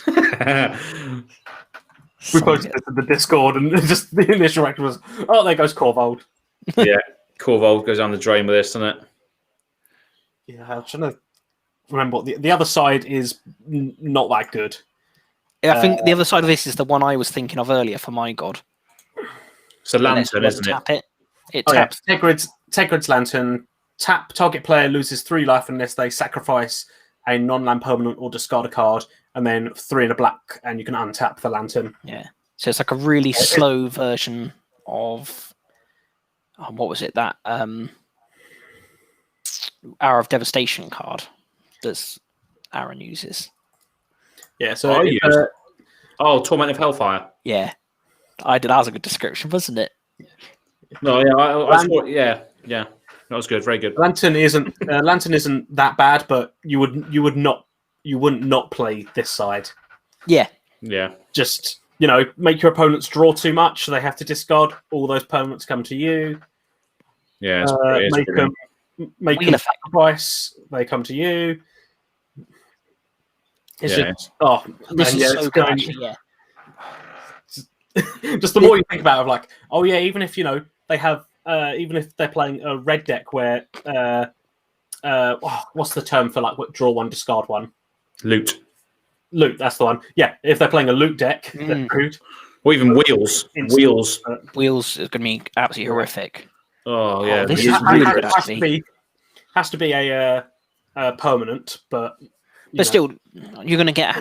We posted this in the Discord, and just the initial reaction was, "Oh, there goes Corvold." Yeah, Corvold goes down the drain with this, doesn't it? Yeah, I'm trying to remember. The other side is not that good. Yeah, I think the other side of this is the one I was thinking of earlier for my god. It's a lantern, isn't it? It taps. Yeah. Tegrid's Lantern. Tap. Target player loses 3 life unless they sacrifice a non-land permanent or discard a card, and then 3 in a black, and you can untap the Lantern. Yeah. So it's like a really slow version of what was it? That Hour of Devastation card that Aaron uses. Yeah. So Torment of Hellfire. Yeah. That was a good description, wasn't it? No, yeah, yeah. That was good, very good. Lantern isn't that bad, but you wouldn't not play this side. Yeah. Yeah. Just make your opponents draw too much, so they have to discard. All those permanents come to you. Yeah. Make them sacrifice. They come to you. This is so good, actually, yeah. Just the more you think about it, like, oh yeah, even if they have, even if they're playing a red deck where, what's the term for like draw 1, discard 1? Loot, that's the one. Yeah, if they're playing a loot deck, they're screwed. Or even wheels. Wheels is going to be absolutely horrific. Oh yeah, this is really good. Actually, has to be a permanent, but still, you're going to get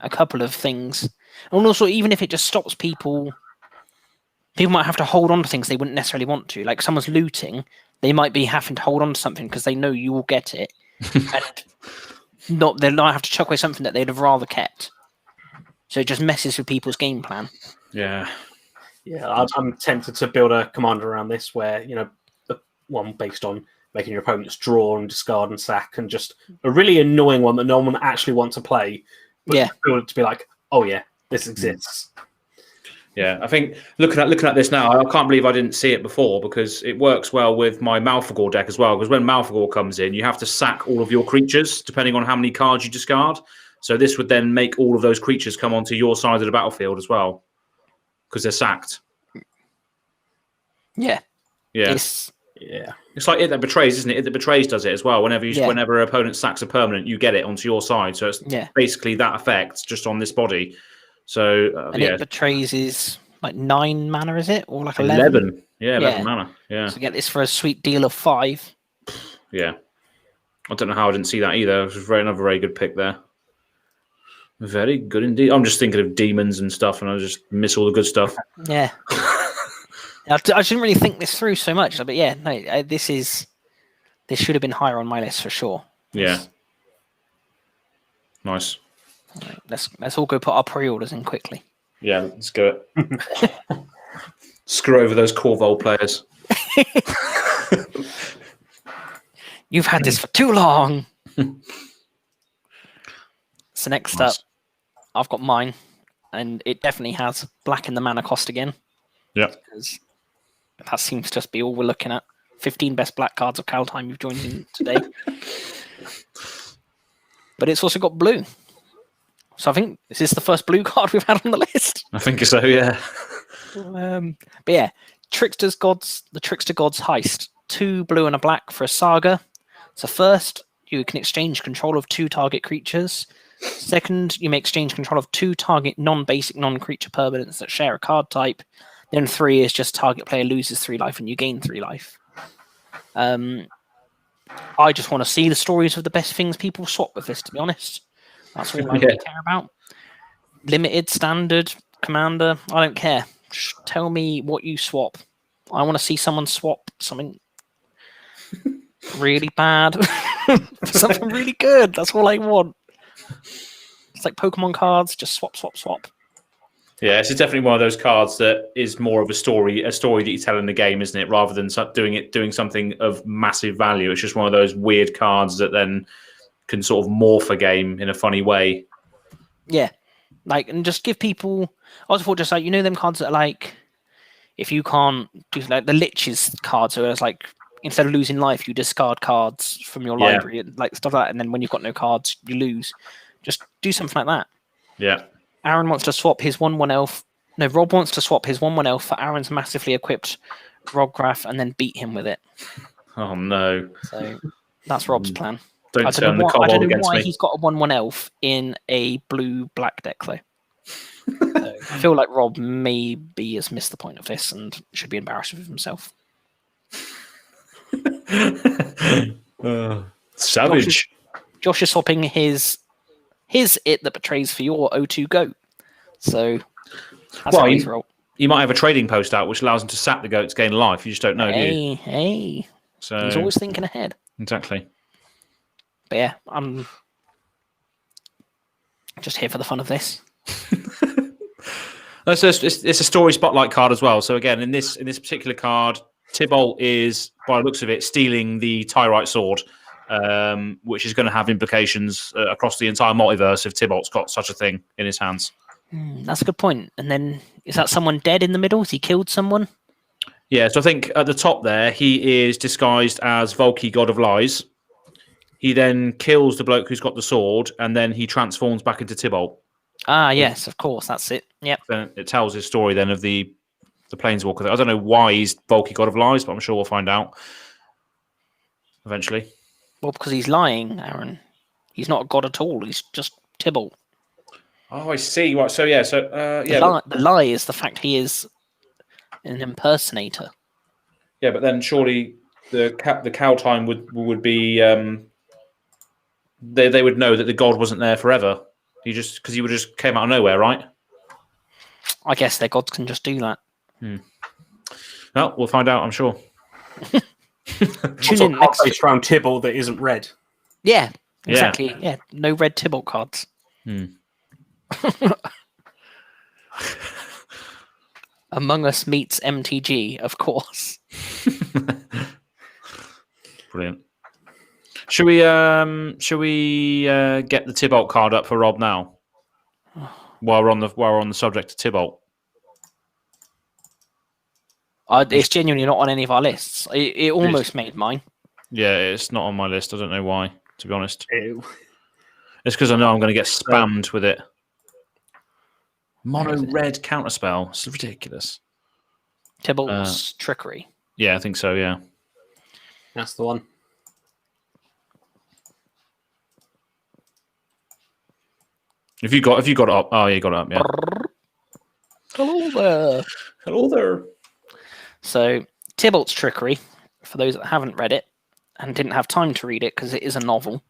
a couple of things, and also even if it just stops people might have to hold on to things they wouldn't necessarily want to. Like someone's looting, they might be having to hold on to something because they know you will get it, and they might have to chuck away something that they'd have rather kept. So it just messes with people's game plan. Yeah. Yeah, I'm tempted to build a commander around this where, the one based on making your opponents draw and discard and sack, and just a really annoying one that no one actually wants to play. But build it to be like, oh yeah, this exists. Yeah, I think looking at this now, I can't believe I didn't see it before, because it works well with my Malfagor deck as well. Because when Malfagor comes in, you have to sack all of your creatures depending on how many cards you discard. So this would then make all of those creatures come onto your side of the battlefield as well, because they're sacked. Yeah. Yeah. It's like It That Betrays, isn't it? It That Betrays does it as well. Whenever an opponent sacks a permanent, you get it onto your side. So it's basically that effect just on this body. So It Betrays is like 9 mana, is it, or like 11? 11. Yeah, 11 mana. Yeah. So get this for a sweet deal of 5. Yeah. I don't know how I didn't see that either. It was another very good pick there. Very good indeed. I'm just thinking of demons and stuff, and I just miss all the good stuff. Yeah. I didn't really think this through so much, but yeah, no, this should have been higher on my list for sure. Yeah. Nice. Right, let's all go put our pre-orders in quickly. Yeah, let's go it. Screw over those Corvold players. You've had this for too long. So next up, I've got mine, and it definitely has black in the mana cost again. Yeah. That seems to just be all we're looking at. 15 best black cards of Kaldheim you've joined in today. but it's also got blue. So I think this is the first blue card we've had on the list. I think so, yeah. But yeah, the Trickster Gods Heist. 2 blue and a black for a saga. So first, you can exchange control of 2 target creatures. Second, you may exchange control of 2 target non-basic, non-creature permanents that share a card type. Then 3 is just target player loses 3 life and you gain 3 life. I just want to see the stories of the best things people swap with this, to be honest. That's all I really care about. Limited, standard, commander, I don't care. Just tell me what you swap. I want to see someone swap something really bad for something really good. That's all I want. It's like Pokemon cards, just swap, swap, swap. Yeah, this is definitely one of those cards that is more of a story that you tell in the game, isn't it? Rather than doing something of massive value. It's just one of those weird cards that then can sort of morph a game in a funny way. Yeah, like, and just give people. I also thought, just like, them cards that are like, if you can't do like the Lich's cards, so it's like instead of losing life, you discard cards from your library, and like stuff like that, and then when you've got no cards, you lose. Just do something like that. Yeah. Aaron wants to swap his 1/1 elf. No, Rob wants to swap his 1/1 elf for Aaron's massively equipped Rograph and then beat him with it. Oh no! So that's Rob's plan. Don't turn the kobold against me. I don't know why he's got a 1/1 elf in a blue-black deck though. So I feel like Rob maybe has missed the point of this and should be embarrassed with himself. Savage. Josh is swapping his it that betrays for your O2 goat. So that's how he's roll. You might have a trading post out which allows him to sap the goat to gain life. You just don't know, do you? Hey. So he's always thinking ahead. Exactly. But yeah, I'm just here for the fun of this. It's a story spotlight card as well. So again, in this particular card, Tybalt is, by the looks of it, stealing the Tyrite sword, which is going to have implications across the entire multiverse if Tybalt's got such a thing in his hands. That's a good point. And then, is that someone dead in the middle? Has he killed someone? Yeah, so I think at the top there, he is disguised as Volky, God of Lies. He then kills the bloke who's got the sword, and then he transforms back into Tybalt. Ah, yes, of course, that's it. Yep. Then it tells his story then of the Planeswalker. I don't know why he's Volky, God of Lies, but I'm sure we'll find out eventually. Well, because he's lying, Aaron. He's not a god at all. He's just Tybalt. Oh, I see. Right. So yeah. So the lie is the fact he is an impersonator. Yeah, but then surely the Kaldheim would be. They would know that the god wasn't there forever. He just came out of nowhere, right? I guess their gods can just do that. Well, we'll find out, I'm sure. Tune in next based around Tybalt that isn't red. Yeah, exactly. Yeah, no red Tybalt cards. Among Us meets MTG, of course. Brilliant. Should we get the Tybalt card up for Rob now? While we're on the subject of Tybalt. It's genuinely not on any of our lists. It almost made mine. Yeah, it's not on my list. I don't know why, to be honest. Ew. It's because I know I'm going to get spammed with it. Mono red counterspell. It's ridiculous. Tybalt's Trickery. Yeah, I think so, yeah. That's the one. If you got it up. Oh, yeah, you got it up, yeah. Hello there. Hello there. So, Tybalt's Trickery, for those that haven't read it and didn't have time to read it because it is a novel.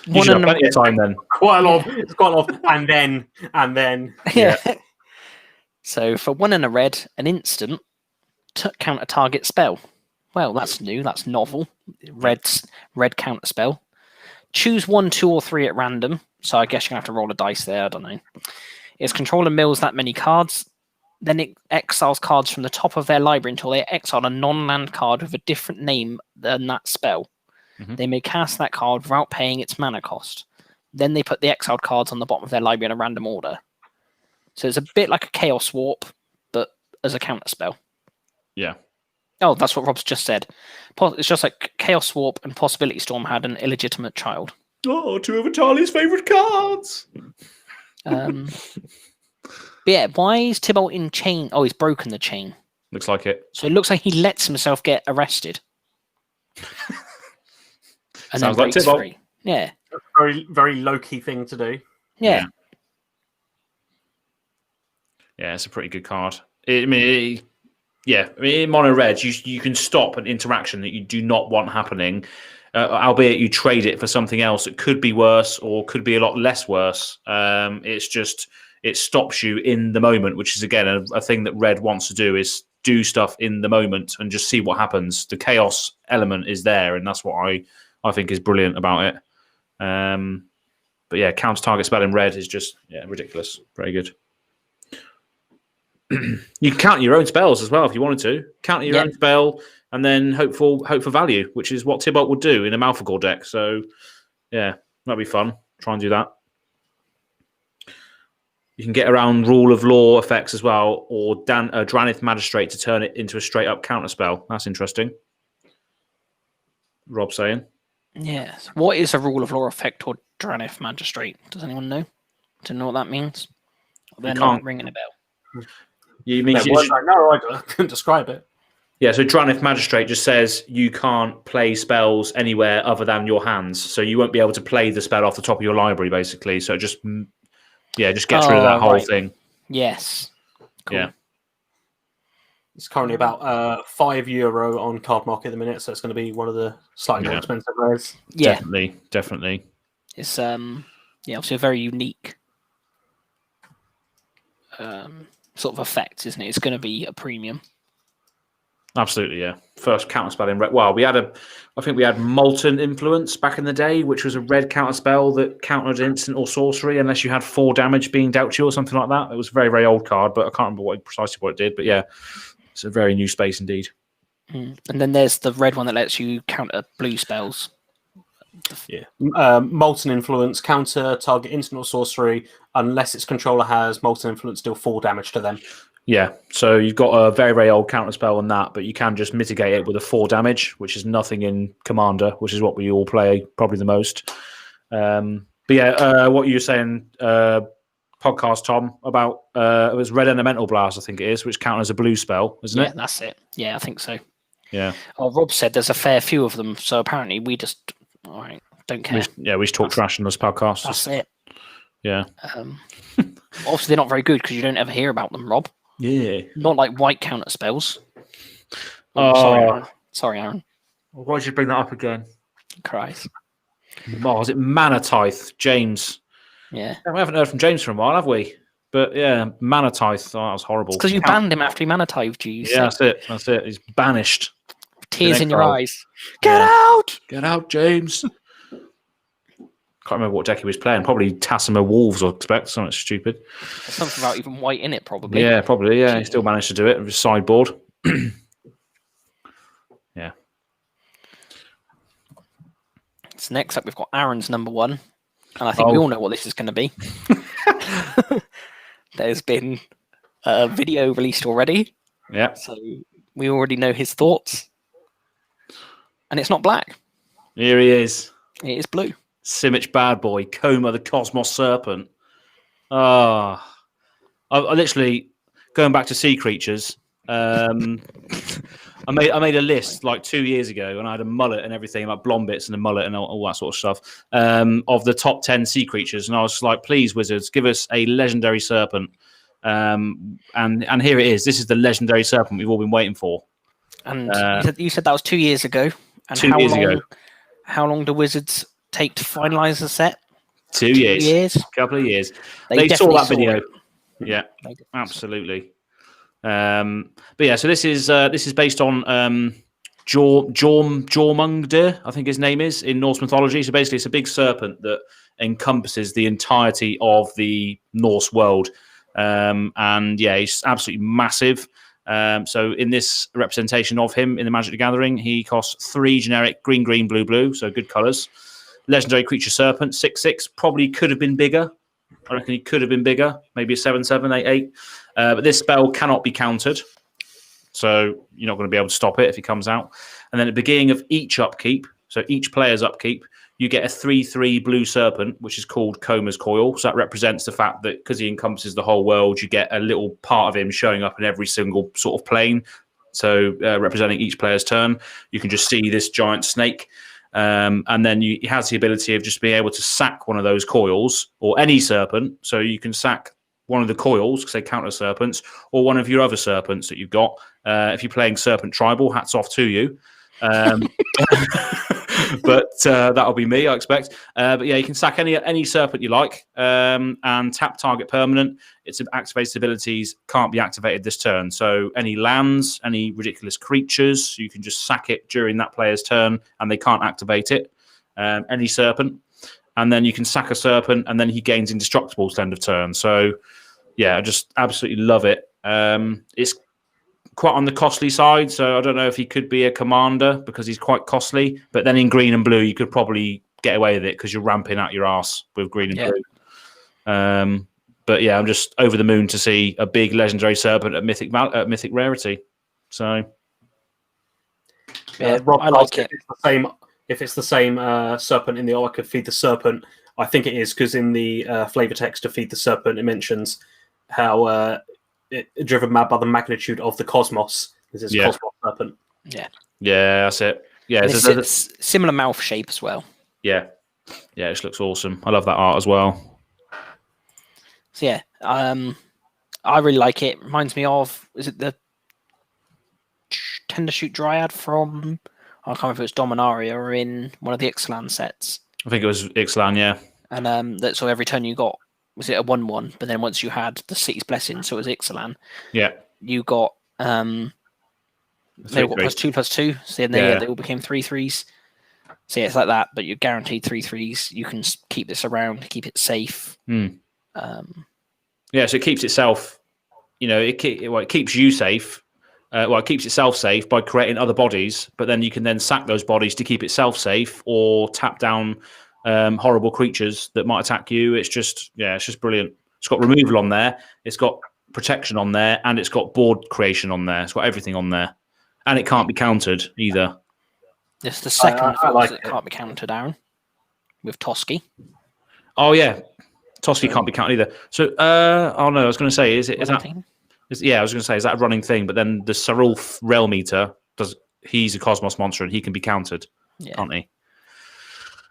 You should have plenty of time then. Quite a lot. It's quite a lot. And then. Yeah. So, for 1 and a red, an instant, counter target spell. Well, that's new. That's novel. Red counter spell. Choose 1, 2, or 3 at random. So I guess you're going to have to roll a dice there. I don't know. Its controller mills that many cards. Then it exiles cards from the top of their library until they exile a non-land card with a different name than that spell. Mm-hmm. They may cast that card without paying its mana cost. Then they put the exiled cards on the bottom of their library in a random order. So it's a bit like a Chaos Warp, but as a counter spell. Yeah. Oh, that's what Rob's just said. It's just like Chaos Warp and Possibility Storm had an illegitimate child. Oh, two of Charlie's favourite cards. Yeah, why is Tybalt in chain? Oh, he's broken the chain. Looks like it. So it looks like he lets himself get arrested. And Sounds then like Tybalt. free. Yeah. Very, very low-key thing to do. Yeah. Yeah, it's a pretty good card. In mono red, you can stop an interaction that you do not want happening, albeit you trade it for something else that could be worse or could be a lot less worse. It stops you in the moment, which is again a thing that red wants to do, is do stuff in the moment and just see what happens. The chaos element is there, and that's what I think is brilliant about it. But yeah, counter target spell in red is just ridiculous. Very good. You can counter your own spells as well if you wanted to. Counter your own spell and then hope for value, which is what Tybalt would do in a Malfagor deck. So yeah, that'd be fun. Try and do that. You can get around rule of law effects as well, or Dranith Magistrate to turn it into a straight up counter spell. That's interesting. Rob saying. Yes. What is a rule of law effect or Dranith Magistrate? Does anyone know? Don't know what that means. They're not ringing a bell. You mean I couldn't describe it. Yeah, so Dranith Magistrate just says you can't play spells anywhere other than your hands, so you won't be able to play the spell off the top of your library, basically. So it just gets rid of that whole thing. Yes. Cool. Yeah. It's currently about €5 on Card Market at the minute, so it's going to be one of the slightly more expensive rares. Yeah, definitely. It's obviously a very unique sort of effect, isn't it? It's going to be a premium. Absolutely, yeah. First counterspell in red. Well, I think we had Molten Influence back in the day, which was a red counterspell that countered instant or sorcery unless you had 4 damage being dealt to you or something like that. It was a very, very old card, but I can't remember precisely what it did. But yeah, it's a very new space indeed. And then there's the red one that lets you counter blue spells. Yeah. Molten Influence, counter target instant or sorcery unless its controller has Molten Influence, deal 4 damage to them. Yeah, so you've got a very, very old counterspell on that, but you can just mitigate it with a 4 damage, which is nothing in Commander, which is what we all play probably the most. But yeah, what you were saying, podcast, Tom, about it was Red Elemental Blast, I think it is, which counters a blue spell, isn't it? Yeah, that's it. Yeah, I think so. Yeah. Oh, Rob said there's a fair few of them, so apparently we just don't care. We just talk trash in this podcast. That's it. Yeah. Obviously, they're not very good because you don't ever hear about them, Rob. Yeah. Not like white counter spells. Sorry, Aaron. Why did you bring that up again? Christ. Oh, is it Mana Tithe, James? Yeah. We haven't heard from James for a while, have we? But yeah, Mana Tithe. Oh, that was horrible. It's because you banned him after he Mana Tithed you. Yeah, that's it. He's banished. Tears in your eyes. Get out! Get out, James. Can't remember what deck he was playing. Probably Tassima Wolves, I expect. Something stupid. Something about even white in it, probably. Yeah, probably. Yeah, he still managed to do it with his sideboard. Yeah. So next up, we've got Aaron's number 1. And I think we all know what this is going to be. There's been a video released already. Yeah. So we already know his thoughts. And it's not black. Here he is. It is blue. Simic Bad Boy, Coma the Cosmos Serpent. I literally, going back to sea creatures, I made a list like 2 years ago, and I had a mullet and everything, like Blombits and a mullet and all that sort of stuff, of the top 10 sea creatures. And I was like, please, Wizards, give us a legendary serpent. And here it is. This is the legendary serpent we've all been waiting for. And you said that was 2 years ago. And 2 years ago. How long do Wizards take to finalize the set? 2 years. A couple of years. They saw that video. Yeah, absolutely. But yeah, so this is based on Jormungdir, I think his name is, in Norse mythology. So basically, it's a big serpent that encompasses the entirety of the Norse world. And yeah, he's absolutely massive. So in this representation of him in the Magic the Gathering, he costs 3 generic green, green, blue, blue. So good colors. Legendary creature serpent, 6/6. Probably could have been bigger. I reckon he could have been bigger. Maybe a 7/7, 8/8. But this spell cannot be countered. So you're not going to be able to stop it if it comes out. And then at the beginning of each upkeep, so each player's upkeep, you get a 3/3 blue serpent, which is called Coma's Coil. So that represents the fact that because he encompasses the whole world, you get a little part of him showing up in every single sort of plane. So representing each player's turn, you can just see this giant snake. And then he has the ability of just being able to sack one of those coils or any serpent. So you can sack one of the coils because they count as serpents, or one of your other serpents that you've got. If you're playing Serpent Tribal, hats off to you. But that'll be me, I expect. But yeah, you can sack any serpent you like, and tap target permanent. Its activated abilities can't be activated this turn. So any lands, any ridiculous creatures, you can just sack it during that player's turn, and they can't activate it. Any serpent, and then you can sack a serpent, and then he gains indestructible at the end of turn. So yeah, I just absolutely love it. It's quite on the costly side, so I don't know if he could be a commander because he's quite costly. But then in green and blue, you could probably get away with it because you're ramping out your arse with green and blue. But yeah, I'm just over the moon to see a big legendary serpent at mythic rarity. So yeah, Rob, I like it. If it's the same serpent in the I could feed the serpent. I think it is because in the flavor text to feed the serpent, it mentions how driven mad by the magnitude of the cosmos. This is cosmos serpent. Yeah, that's it. Yeah, it's similar mouth shape as well. Yeah, it just looks awesome. I love that art as well. So yeah, I really like it. Reminds me of, is it the Tender Shoot Dryad from, I can't remember if it was Dominaria or in one of the Ixalan sets. I think it was Ixalan, yeah. And so every turn you got, was it a 1/1? But then once you had the City's Blessing, so it was Ixalan. Yeah. You got they all got +2/+2, so then they all became 3/3s. So yeah, it's like that, but you're guaranteed 3/3s. You can keep this around, keep it safe. So it keeps itself, it keeps you safe. It keeps itself safe by creating other bodies, but then you can then sack those bodies to keep itself safe or tap down horrible creatures that might attack you. It's just brilliant. It's got removal on there. It's got protection on there, and it's got board creation on there. It's got everything on there, and it can't be countered either. It's the second that can't be countered, Aaron, with Toski. Oh yeah, Toski can't be counted either. So, I was going to say, is that a running thing? But then the Sarulf Realm Eater he's a Cosmos monster and he can be countered, can't he?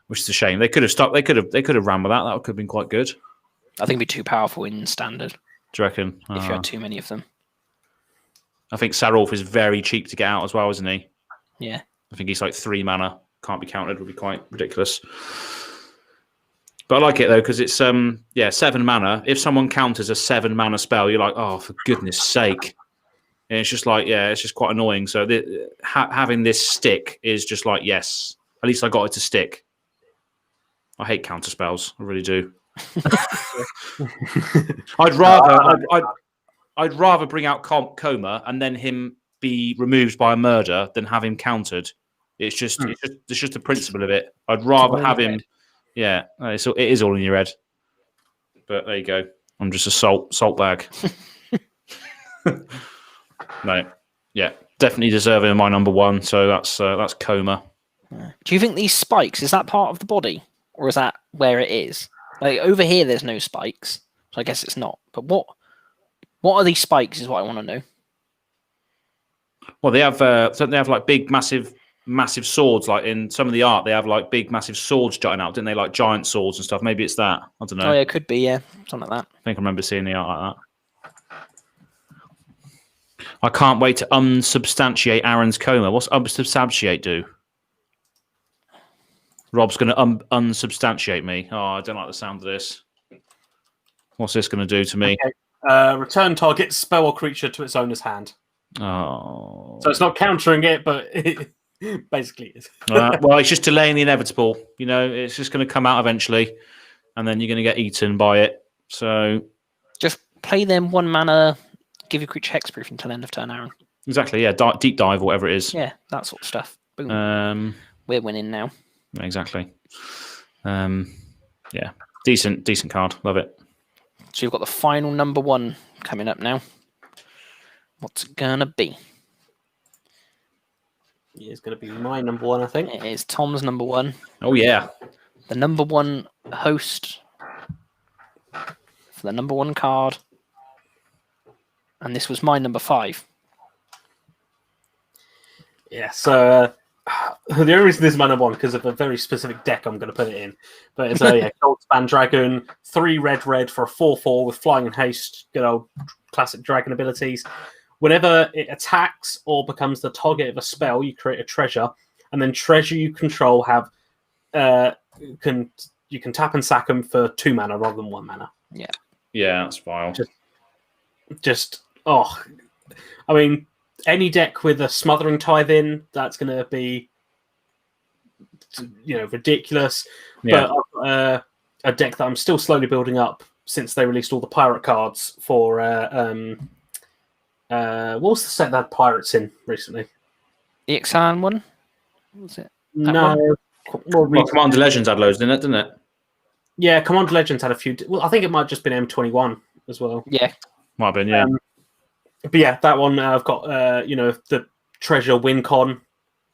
Which is a shame. They could have stopped. They could have ran with that. That could have been quite good. I think it'd be too powerful in standard. Do you reckon? If you had too many of them. I think Sarulf is very cheap to get out as well, isn't he? Yeah. I think he's like 3 mana. Can't be counted. Would be quite ridiculous. But I like it though because it's 7 mana. If someone counters a 7 mana spell, you're like, oh, for goodness sake! And it's just like, it's just quite annoying. So having this stick is just like, yes, at least I got it to stick. I hate counter spells. I really do. I'd rather bring out Coma and then him be removed by a murder than have him countered. It's just the principle of it. I'd rather have him. Yeah, so it is all in your head. But there you go. I'm just a salt bag. No, yeah, definitely deserving my number one. So that's Coma. Do you think these spikes, is that part of the body, or is that where it is? Like over here, there's no spikes, so I guess it's not. But what are these spikes? Is what I want to know. Well, they have like big, massive swords. Like in some of the art, they have like big, massive swords jutting out, didn't they? Like giant swords and stuff. Maybe it's that. I don't know. Oh, yeah, it could be. Yeah, something like that. I think I remember seeing the art like that. I can't wait to unsubstantiate Aaron's Coma. What's unsubstantiate do? Rob's going to unsubstantiate me. Oh, I don't like the sound of this. What's this going to do to me? Okay. Return target spell or creature to its owner's hand. Oh. So it's not countering it, but it basically is. Well, it's just delaying the inevitable. It's just going to come out eventually, and then you're going to get eaten by it. So just play them 1 mana, give your creature hexproof until end of turn, Aaron. Exactly, yeah. Deep dive or whatever it is. Yeah, that sort of stuff. Boom. We're winning now. Exactly. Yeah, decent card. Love it. So you've got the final number 1 coming up now. What's it gonna be? It's gonna be my number 1, I think. It is Tom's number 1. Oh yeah. the number one host for the number one card. And this was my number 5. Yeah, so the only reason this is my number 1 because of a very specific deck I'm going to put it in. But it's a Goldspan Dragon, 3 red for a 4/4 with flying and haste, good old classic dragon abilities. Whenever it attacks or becomes the target of a spell, you create a treasure, and then treasure you control have you can tap and sack them for 2 mana rather than 1 mana. Yeah, that's vile. I mean, any deck with a Smothering Tithe in, that's going to be, ridiculous. Yeah. But I've got a deck that I'm still slowly building up since they released all the pirate cards for. What was the set that had pirates in recently? The Ixalan one? What was it? No. Well, Commander Legends had loads in it, didn't it? Yeah, Commander Legends had a few. Well, I think it might have just been M21 as well. Yeah. Might have been, yeah. But yeah, that one I've got, the treasure win con.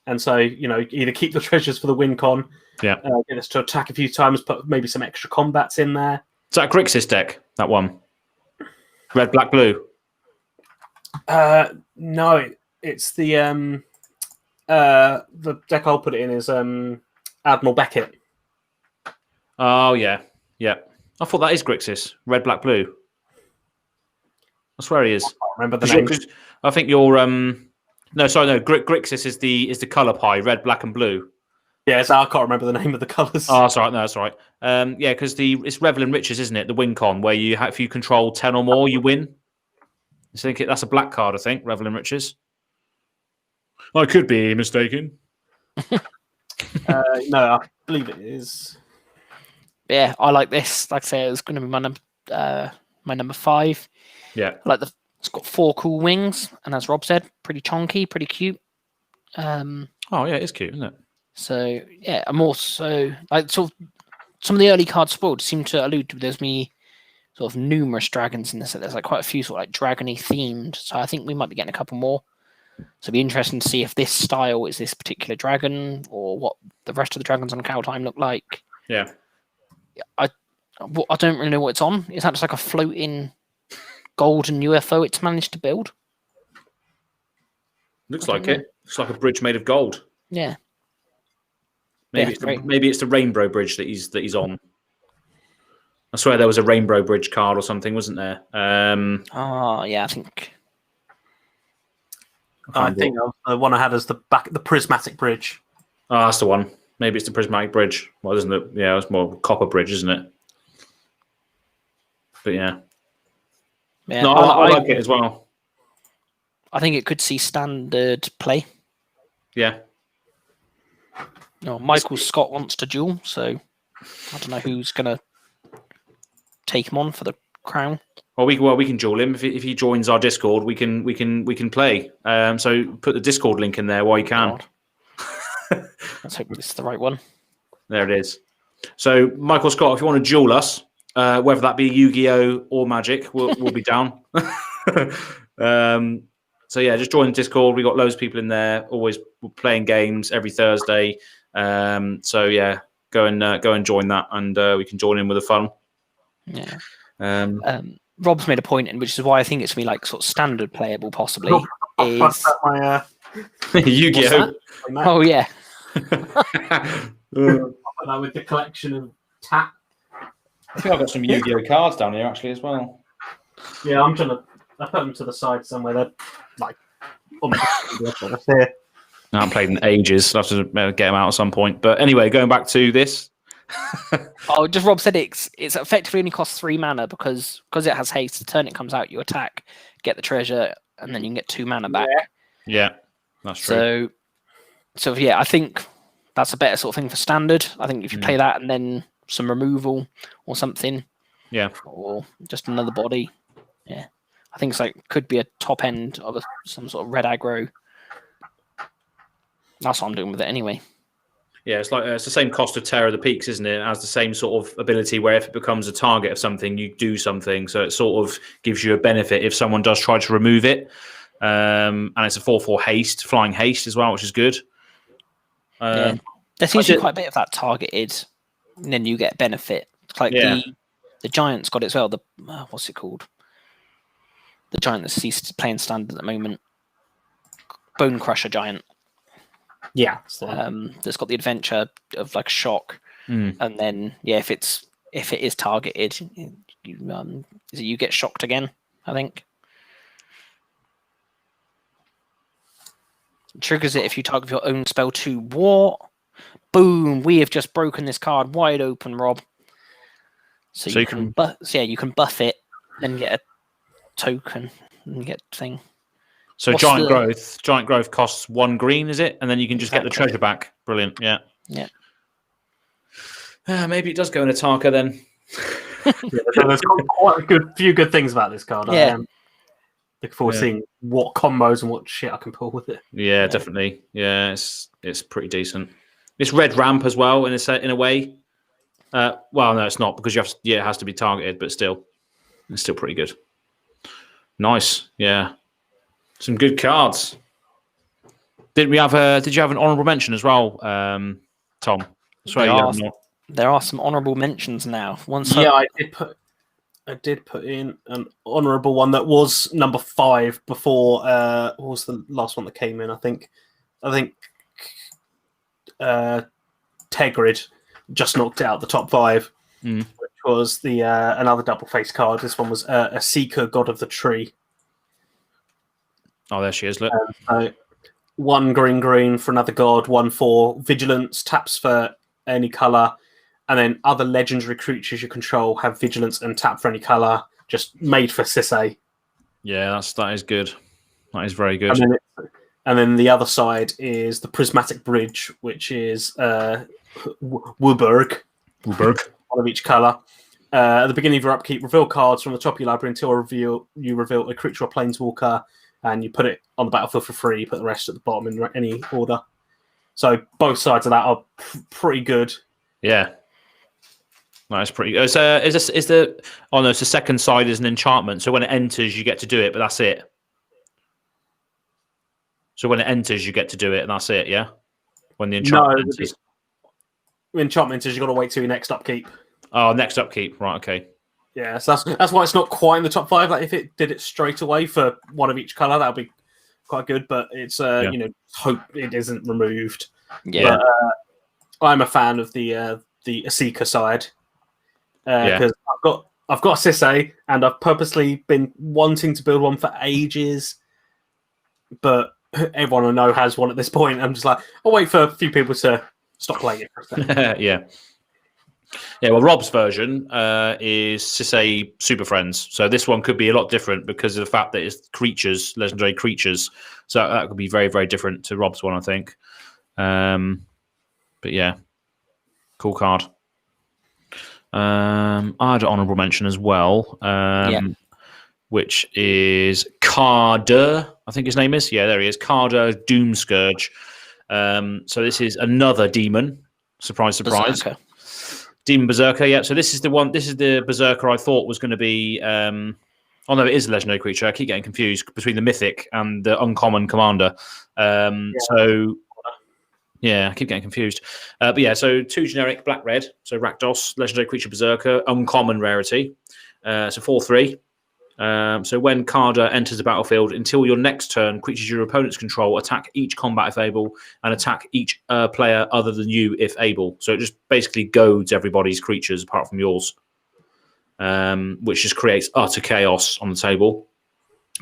And so, either keep the treasures for the win con, get us to attack a few times, put maybe some extra combats in there. Is that Grixis deck, that one? Red, black, blue? No, it's the deck I'll put it in is Admiral Beckett. Oh, yeah. Yeah. I thought that is Grixis. Red, black, blue. I swear he is. I can't remember the name. I think you're Grixis is the colour pie, red, black, and blue. Yeah, so I can't remember the name of the colours. Oh, that's right. No, that's right. Yeah, because it's Revel in Riches, isn't it? The win con, where if you control 10 or more, you win. I think that's a black card. I think Revel in Riches. I could be mistaken. No, I believe it is. Yeah, I like this. Like I say, it's going to be my number 5. Yeah, I like it's got 4 cool wings, and as Rob said, pretty chonky, pretty cute. Oh yeah, it's cute, isn't it? So yeah, I'm also like sort of some of the early cards spoiled seem to allude to there's sort of numerous dragons in this. There's like quite a few sort of like dragony themed. So I think we might be getting a couple more. So it'd be interesting to see if this style is this particular dragon or what the rest of the dragons on Kaldheim look like. Yeah. I don't really know what it's on. Is that just like a floating golden UFO it's managed to build? Looks like it. Looks like a bridge made of gold. Yeah. Maybe it's the rainbow bridge that he's on. I swear there was a rainbow bridge card or something, wasn't there? Yeah, I think. I think the one I had is the prismatic bridge. Oh, that's the one. Maybe it's the prismatic bridge. Well, isn't it? Yeah, it's more copper bridge, isn't it? But yeah. No, I like it as well. I think it could see standard play. Yeah. No, Michael Scott wants to duel, so I don't know who's gonna take him on for the crown. Well, we can duel him if he joins our Discord. We can play. So put the Discord link in there while you can. Let's hope this is the right one. There it is. So Michael Scott, if you want to duel us, whether that be Yu-Gi-Oh or Magic, we'll be down. So yeah, just join the Discord. We got loads of people in there. Always playing games every Thursday. So yeah, go and join that, and we can join in with the fun. Yeah. Rob's made a point, and which is why I think it's gonna be like sort of standard playable, possibly. Is Yu-Gi-Oh? Oh yeah. I'll put that with the collection of tap. I think I've got some Yu-Gi-Oh cards down here actually as well. Yeah, I put them to the side somewhere. They're like almost here. I haven't played in ages. I'll have to get them out at some point. But anyway, going back to this. Just Rob said it's effectively only costs 3 mana because it has haste. The turn it comes out, you attack, get the treasure, and then you can get 2 mana back. Yeah, that's true. So yeah, I think that's a better sort of thing for standard. I think if you play that and then some removal or something, or just another body, I think it's like could be a top end of some sort of red aggro. That's what I'm doing with it anyway. Yeah, it's like it's the same cost of Terror of the Peaks, isn't it? It has the same sort of ability where if it becomes a target of something, you do something. So it sort of gives you a benefit if someone does try to remove it. And it's a 4/4 haste, flying haste as well, which is good. There seems to be quite a bit of that targeted and then you get benefit. Like the giant's got it as well. The what's it called? The giant that's ceased playing standard at the moment. Bone Crusher giant. Yeah. That's got the adventure of like shock, and then if it is targeted, you get shocked again. I think triggers it if you target your own spell to war. Boom! We have just broken this card wide open, Rob. So you can buff it, then get a token and get thing. So giant growth costs 1 green, is it? And then you can just get the treasure back. Brilliant. Yeah. Yeah. Maybe it does go in Ataka then. There's quite a few good things about this card. Yeah. I am looking forward to seeing what combos and what shit I can pull with it. Yeah, definitely. Yeah, it's pretty decent. It's red ramp as well in a way. Well, no, it's not because it has to be targeted, but still, it's still pretty good. Nice. Yeah. Some good cards. Did you have an honourable mention as well, Tom? There are some honourable mentions now. I did put in an honourable one that was number 5 before. What was the last one that came in? I think Tegrid just knocked out the top 5, which was the another double face card. This one was a Seeker, God of the Tree. Oh, there she is. Look. 1 green for another god, 1/4 vigilance, taps for any colour, and then other legendary creatures you control have vigilance and tap for any colour. Just made for Sisay. Yeah, that is good. That is very good. And then the other side is the Prismatic Bridge, which is Wuburg. One of each colour. At the beginning of your upkeep, reveal cards from the top of your library until you reveal a creature or planeswalker, and you put it on the battlefield for free. You put the rest at the bottom in any order. So both sides of that are pretty good. Yeah. That's pretty good. It's the second side is an enchantment. So when it enters, you get to do it, but that's it. So when it enters, you get to do it, and that's it, yeah? When the enchantment enters. Enchantment enters, you've got to wait till your next upkeep. Oh, next upkeep. Right, okay. Yeah, so that's why it's not quite in the top 5. Like if it did it straight away for one of each colour, that would be quite good. But it's hope it isn't removed. Yeah, but, I'm a fan of the Asika side because I've got a Sisay, and I've purposely been wanting to build one for ages, but everyone I know has one at this point. I'm just like, I'll wait for a few people to stop playing it for a second. Yeah. Yeah, well, Rob's version is Sisay Super Friends. So this one could be a lot different because of the fact that it's creatures, legendary creatures. So that could be very, very different to Rob's one, I think. But yeah, cool card. I had an honourable mention as well, which is Carder, I think his name is. Yeah, there he is. Carder Doomscourge. So this is another demon. Surprise, surprise. Berserker. Demon Berserker, yeah. So this is the one. This is the Berserker I thought was going to be. Oh no, it is a legendary creature. I keep getting confused between the mythic and the uncommon commander. So yeah, I keep getting confused. But yeah, so 2 generic black red. So Rakdos, legendary creature Berserker, uncommon rarity. So 4/3. So when Carder enters the battlefield, until your next turn, creatures your opponents control attack each combat if able, and attack each player other than you if able. So it just basically goads everybody's creatures apart from yours, which just creates utter chaos on the table.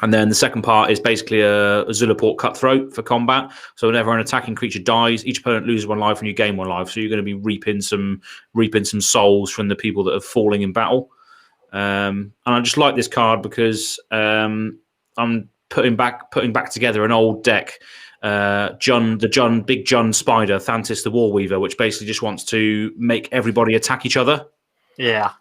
And then the second part is basically a Zulaport Cutthroat for combat. So whenever an attacking creature dies, each opponent loses 1 life and you gain 1 life. So you're going to be reaping some souls from the people that are falling in battle. And I just like this card because I'm putting back together an old deck, Big Jun Spider, Thantis the Warweaver, which basically just wants to make everybody attack each other. Yeah.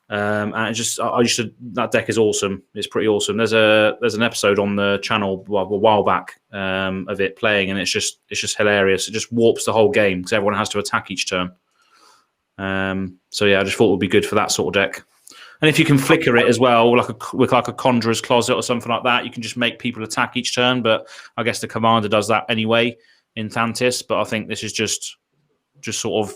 And that deck is awesome. It's pretty awesome. There's an episode on the channel a while back of it playing, and it's just hilarious. It just warps the whole game because everyone has to attack each turn. So yeah, I just thought it would be good for that sort of deck. And if you can flicker it as well, with a Conjurer's Closet or something like that, you can just make people attack each turn. But I guess the commander does that anyway in Thantis. But I think this is just sort of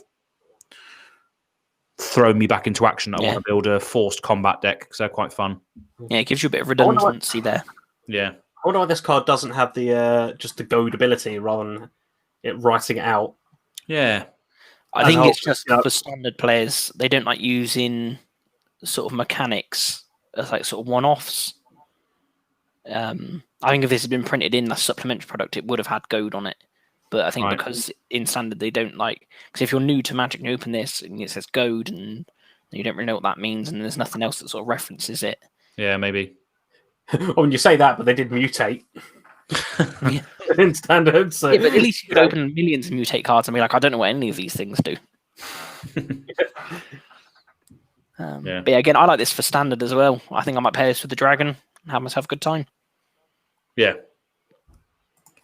thrown me back into action. I want to build a forced combat deck because they're quite fun. Yeah, it gives you a bit of redundancy there. Yeah. I wonder why this card doesn't have the just the goad ability rather than it writing it out. Yeah. I think it's just for standard players. They don't like using sort of mechanics as like sort of one-offs. I think if this had been printed in the supplementary product, it would have had goad on it. But I think because in standard they don't like, because if you're new to Magic and you open this and it says goad and you don't really know what that means and there's nothing else that sort of references it. Yeah, maybe. When you say that, but they did mutate in standard. So yeah, but at least you could open millions of mutate cards and be like, I don't know what any of these things do. But yeah, again, I like this for standard as well. I think I might pair this with the dragon and have myself a good time. Yeah.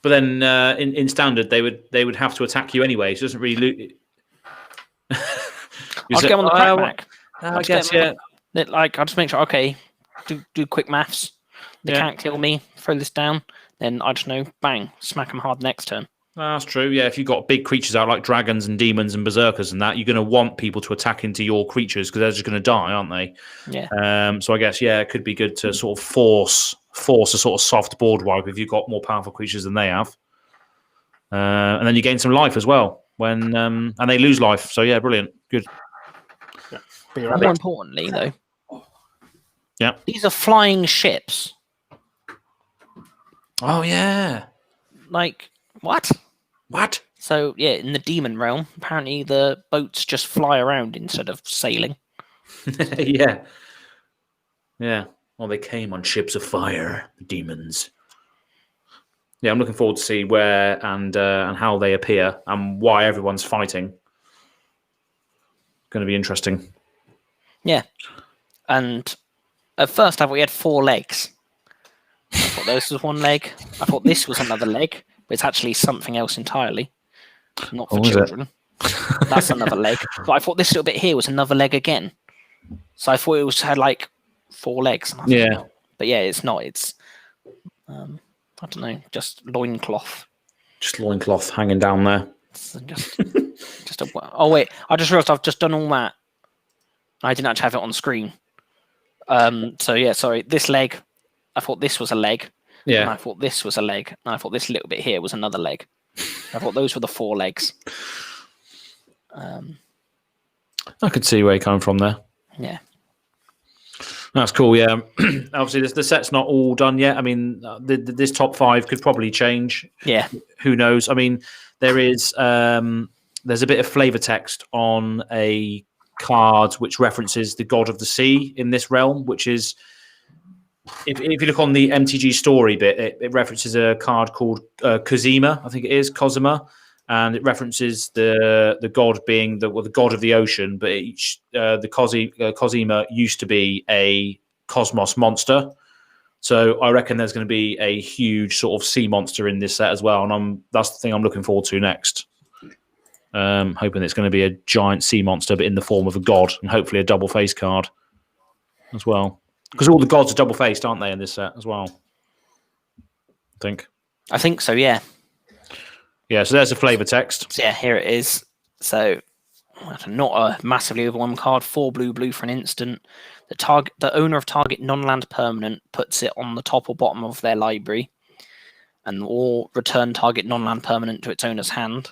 But then in standard, they would have to attack you anyway. So it doesn't really loot. I'll get on the crackback. I guess, yeah. Like, I'll just make sure, okay, do quick maths. They can't kill me, throw this down. Then I just know, bang, smack them hard next turn. That's true, yeah. If you've got big creatures out like dragons and demons and berserkers and that, you're going to want people to attack into your creatures because they're just going to die, aren't they? Yeah. So I guess, yeah, it could be good to sort of force a sort of soft board wipe if you've got more powerful creatures than they have. And then you gain some life as well when and they lose life. So yeah, brilliant. Good. Yeah. More importantly, though, these are flying ships. Oh yeah. Like what? What? So yeah, in the demon realm, apparently the boats just fly around instead of sailing. Yeah. Yeah. Well, they came on ships of fire, the demons. Yeah, I'm looking forward to see where and how they appear and why everyone's fighting. Going to be interesting. Yeah, and at first I thought we had 4 legs. I thought this was one leg. I thought this was another leg, but it's actually something else entirely. Not for children. That's another leg. But I thought this little bit here was another leg again. So I thought it had like 4 legs. Yeah. But yeah, it's not. It's, I don't know, just loincloth. Just loincloth hanging down there. Oh, wait. I just realised I've just done all that. I didn't actually have it on screen. So yeah, sorry. This leg, I thought this was a leg. Yeah. And I thought this was a leg. And I thought this little bit here was another leg. I thought those were the 4 legs. I could see where you're coming from there. Yeah. That's cool, yeah. Obviously, the set's not all done yet. I mean, this top 5 could probably change. Yeah. Who knows? I mean, there's a bit of flavor text on a card which references the god of the sea in this realm, which is, if you look on the MTG story bit, it references a card called Cosima, I think it is, Cosima, and it references the god being the god of the ocean, but the Cosima used to be a cosmos monster. So I reckon there's going to be a huge sort of sea monster in this set as well, and that's the thing I'm looking forward to next. Hoping it's going to be a giant sea monster, but in the form of a god, and hopefully a double face card as well. Because all the gods are double faced, aren't they, in this set as well? I think so, yeah. Yeah, so there's a flavor text. So yeah, here it is. So not a massively overwhelming card. 4 blue for an instant. The owner of target non-land permanent puts it on the top or bottom of their library, and or return target non-land permanent to its owner's hand.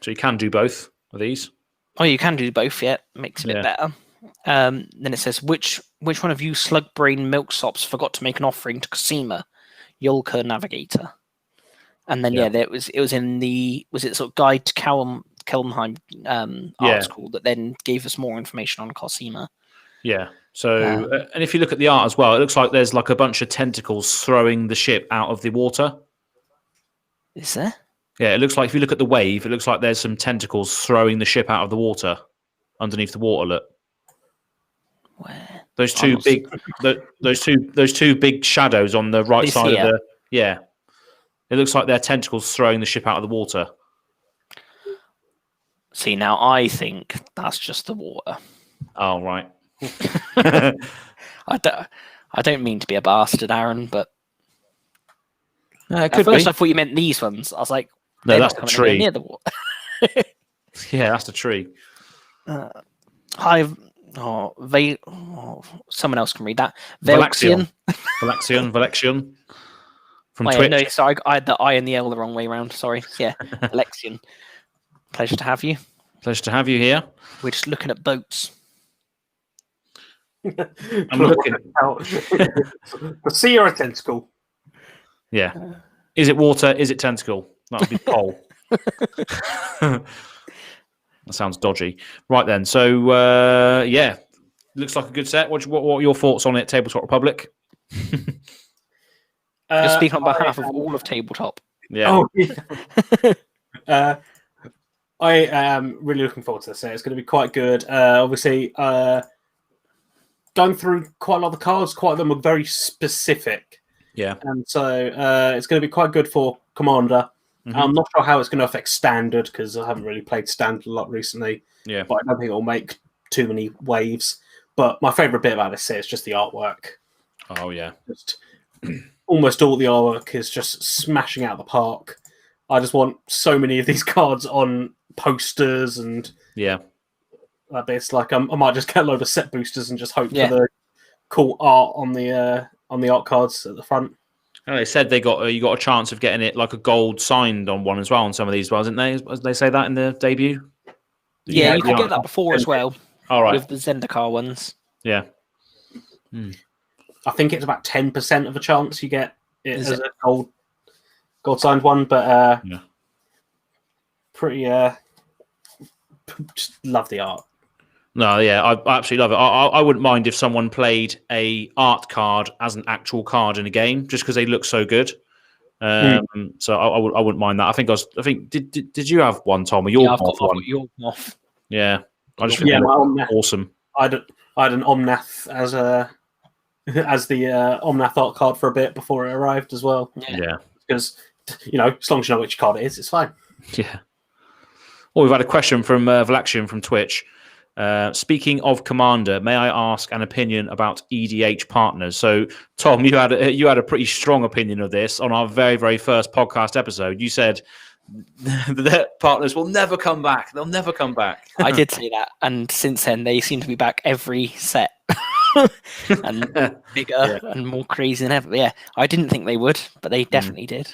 So you can do both of these. Oh, you can do both. Yeah, makes it a bit better. Then it says, which one of you slug-brain milksops forgot to make an offering to Cosima, Yulka Navigator? And then it was in the sort of guide to Kaldheim article that then gave us more information on Cosima. Yeah. So and if you look at the art as well, it looks like there's like a bunch of tentacles throwing the ship out of the water. Is there? Yeah, it looks like if you look at the wave, it looks like there's some tentacles throwing the ship out of the water underneath the water. Look. Where? Those two big shadows on the right side of the It looks like they're tentacles throwing the ship out of the water. See, now I think that's just the water. Oh, right. I don't mean to be a bastard, Aaron, but at first I thought you meant these ones. I was like, no, that's the tree. Near the water. Yeah, that's the tree. Someone else can read that. Valexion. From Twitch. No, sorry, I had the I and the L the wrong way around. Sorry. Yeah, Valexion. Pleasure to have you. Pleasure to have you here. We're just looking at boats. I'm looking out the sea or a tentacle. Yeah. Is it water? Is it tentacle? That would be coal. That sounds dodgy. Right then. So yeah, looks like a good set. What are your thoughts on it, Tabletop Republic? You're speaking on behalf of all of Tabletop. Yeah. Oh, yeah. I am really looking forward to this set. It's going to be quite good. Obviously, going through quite a lot of the cards, quite a lot of them are very specific. Yeah. And so it's going to be quite good for Commander. Mm-hmm. I'm not sure how it's going to affect Standard because I haven't really played Standard a lot recently. Yeah. But I don't think it'll make too many waves. But my favourite bit about this set is just the artwork. Oh, yeah. Just almost all the artwork is just smashing out the park. I just want so many of these cards on posters and it's like I might just get a load of set boosters and just hope for the cool art on the art cards at the front. Oh, they said you got a chance of getting it like a gold signed on one as well on some of these, wasn't they? They say that in the debut. Yeah, you could get that before as well. All right, with the Zendikar ones. Yeah. I think it's about 10% of a chance you get it as a gold signed one, but pretty just love the art. No, yeah, I absolutely love it. I wouldn't mind if someone played a art card as an actual card in a game, just because they look so good. So I wouldn't mind that. I think did you have one, Tom? Or I've got your Moth. Yeah, I just think awesome. I had an Omnath as the Omnath art card for a bit before it arrived as well. Yeah, because as long as you know which card it is, it's fine. Yeah. Well, we've had a question from Valexion from Twitch. Speaking of Commander, may I ask an opinion about EDH partners? So, Tom, you had a pretty strong opinion of this on our very, very first podcast episode. You said that partners will never come back. They'll never come back. I did say that, and since then they seem to be back every set, and bigger and more crazy than ever. Yeah, I didn't think they would, but they definitely did.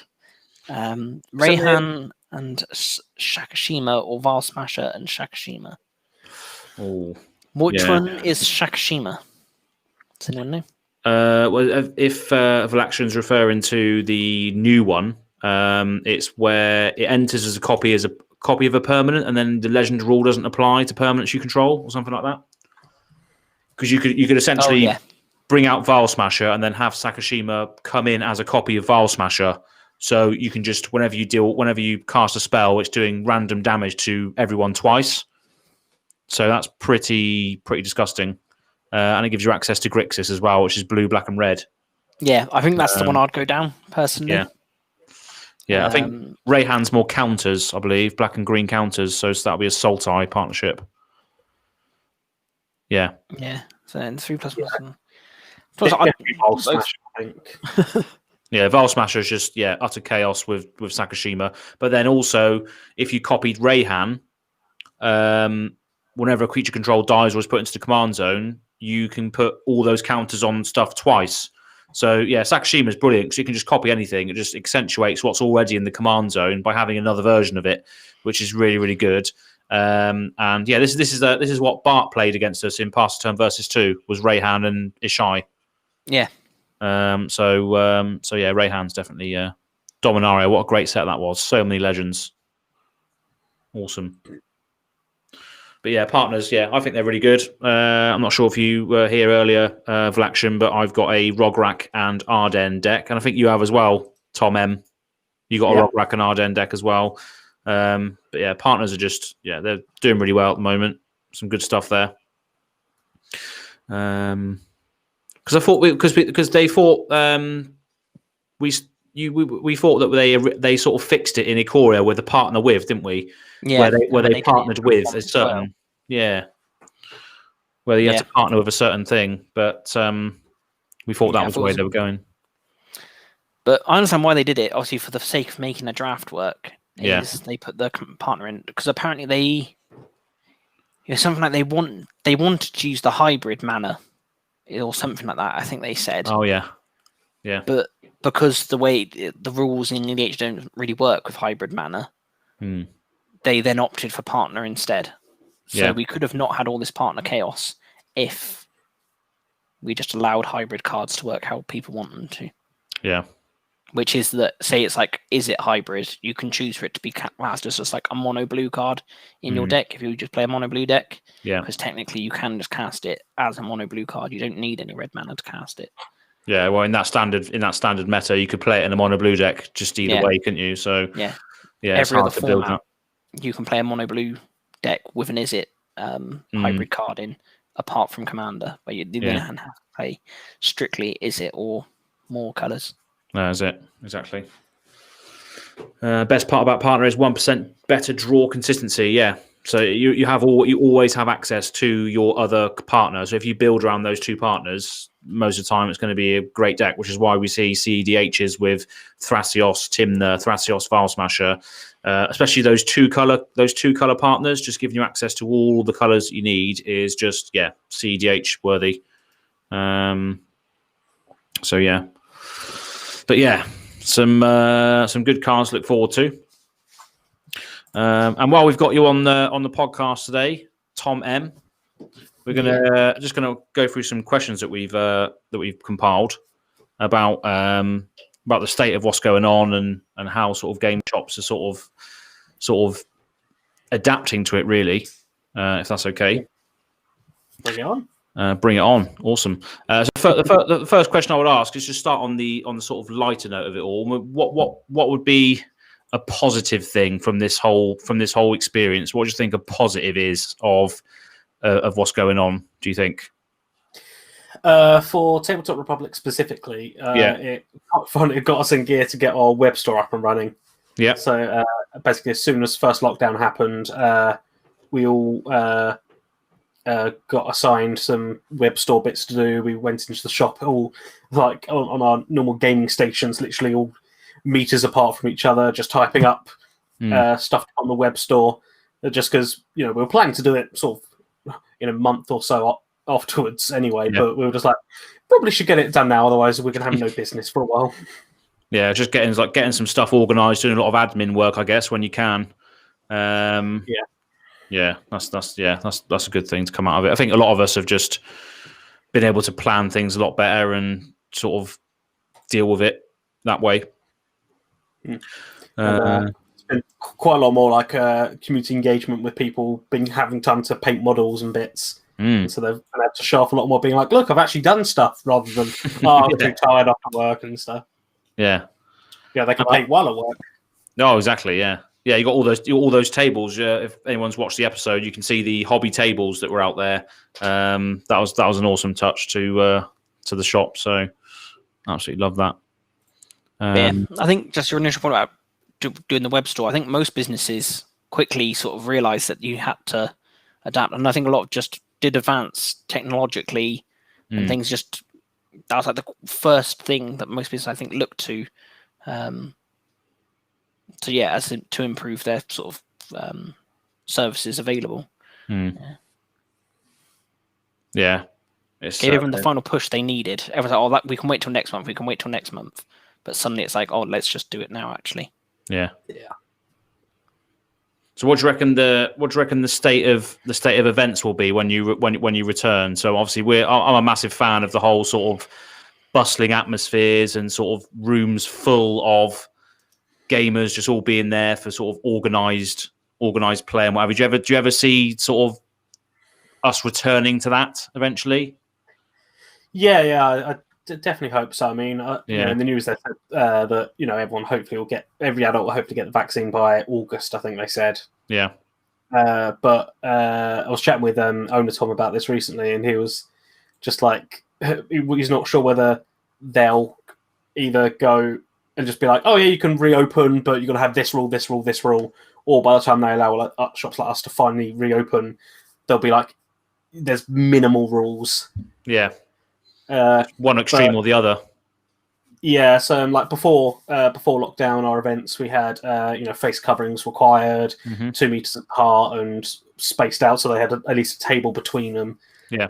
Rayhan and Shakashima, or Val Smasher and Shakashima. Oh, which one is Shakashima? Does anyone know? Well, if Valaction's referring to the new one, it's where it enters as a copy of a permanent, and then the legend rule doesn't apply to permanents you control, or something like that. Because you could essentially bring out Val Smasher and then have Sakashima come in as a copy of Val Smasher. So you can just whenever you cast a spell, it's doing random damage to everyone twice. So that's pretty disgusting, and it gives you access to Grixis as well, which is blue, black, and red. Yeah, I think that's the one I'd go down personally. Yeah. I think Rayhan's more counters, I believe, black and green counters. So that'll be a Sultai partnership. Yeah. So then 3+1. I think. Yeah, Val Smasher is just utter chaos with Sakashima. But then also, if you copied Rayhan, whenever a creature control dies or is put into the command zone, you can put all those counters on stuff twice. So Sakashima is brilliant because you can just copy anything. It just accentuates what's already in the command zone by having another version of it, which is really, really good. This is what Bart played against us in Pass the Turn versus 2 was Rayhan and Ishai. Yeah. Rayhan's definitely Dominaria. What a great set that was. So many legends. Awesome. But partners, I think they're really good. I'm not sure if you were here earlier, Vlaxion, but I've got a Rograk and Ardenn deck, and I think you have as well, Tom M. You got a Rograk and Ardenn deck as well. Partners are just they're doing really well at the moment. Some good stuff there. Because I thought because they thought we thought that they sort of fixed it in Ikoria with a partner with, didn't we? Yeah, where they partnered with a certain where you had to partner with a certain thing, but we thought that was the way they were going. But I understand why they did it. Obviously, for the sake of making the draft work, they put the partner in because apparently something like they wanted to use the hybrid mana or something like that. I think they said. Oh yeah. But because the way the rules in EDH don't really work with hybrid mana, they then opted for partner instead. So we could have not had all this partner chaos if we just allowed hybrid cards to work how people want them to. Yeah. Which is that, say it's like, is it hybrid? You can choose for it to be classed as just like a mono blue card in your deck if you just play a mono blue deck. Yeah. Because technically you can just cast it as a mono blue card. You don't need any red mana to cast it. Yeah, well, in that standard meta, you could play it in a mono blue deck just either way, couldn't you? So every other format, you can play a mono blue deck with an Is It hybrid card in, apart from Commander, where you then have to play strictly Is It or more colours. That's it, exactly. Best part about partner is 1% better draw consistency. Yeah, so you always have access to your other partner. So if you build around those two partners, most of the time it's going to be a great deck, which is why we see CEDHs with Thrasios, Tymna, Thrasios, Vile Smasher, especially those two color partners. Just giving you access to all the colors you need is just CEDH worthy. So yeah. But yeah, some good cards to look forward to. And while we've got you on the podcast today, Tom M, we're gonna go through some questions that we've compiled about the state of what's going on and how sort of game shops are sort of adapting to it, really. If that's okay. Bring it on. Bring it on. Awesome. So the first question I would ask is just start on the sort of lighter note of it all. What would be a positive thing from this whole experience? What do you think a positive is of what's going on? Do you think? For Tabletop Republic specifically, it got us in gear to get our web store up and running. Yeah. So basically, as soon as first lockdown happened, we all got assigned some web store bits to do. We went into the shop all like on our normal gaming stations, literally all meters apart from each other, just typing up stuff on the web store. Just because we were planning to do it sort of in a month or so afterwards anyway, but we were just like, probably should get it done now, otherwise we're gonna have no business for a while. Yeah, just getting some stuff organised, doing a lot of admin work, I guess, when you can. Yeah, that's a good thing to come out of it. I think a lot of us have just been able to plan things a lot better and sort of deal with it that way. It's been quite a lot more like community engagement with people having time to paint models and bits. So they've had to show off a lot more, being like, "Look, I've actually done stuff," rather than I'm too tired after work and stuff. Yeah, they can paint while at work. No, exactly. Yeah. Yeah, you got all those tables. If anyone's watched the episode, you can see the hobby tables that were out there. That was an awesome touch to the shop. So, absolutely love that. I think just your initial point about doing the web store. I think most businesses quickly sort of realised that you had to adapt, and I think a lot just did advance technologically, and things just that was like the first thing that most businesses I think looked to. To improve their sort of services available. Yeah. Gave everyone the final push they needed. Everyone's like, we can wait till next month. We can wait till next month. But suddenly it's like, let's just do it now. Actually. Yeah. So what do you reckon the state of events will be when you return? So obviously I'm a massive fan of the whole sort of bustling atmospheres and sort of rooms full of gamers just all being there for sort of organized play and whatever. Do you ever see sort of us returning to that eventually? I definitely hope so. I mean, in the news they said that everyone hopefully will every adult will hope to get the vaccine by August, I think they said. Yeah. But I was chatting with owner Tom about this recently, and he was just like, he's not sure whether they'll either go and just be like, oh yeah, you can reopen, but you've got to have this rule, this rule, this rule. Or by the time they allow shops like us to finally reopen, they'll be like, there's minimal rules. Yeah. One extreme or the other. Yeah, so like before lockdown, our events we had face coverings required, 2 meters apart and spaced out, so they had at least a table between them. Yeah.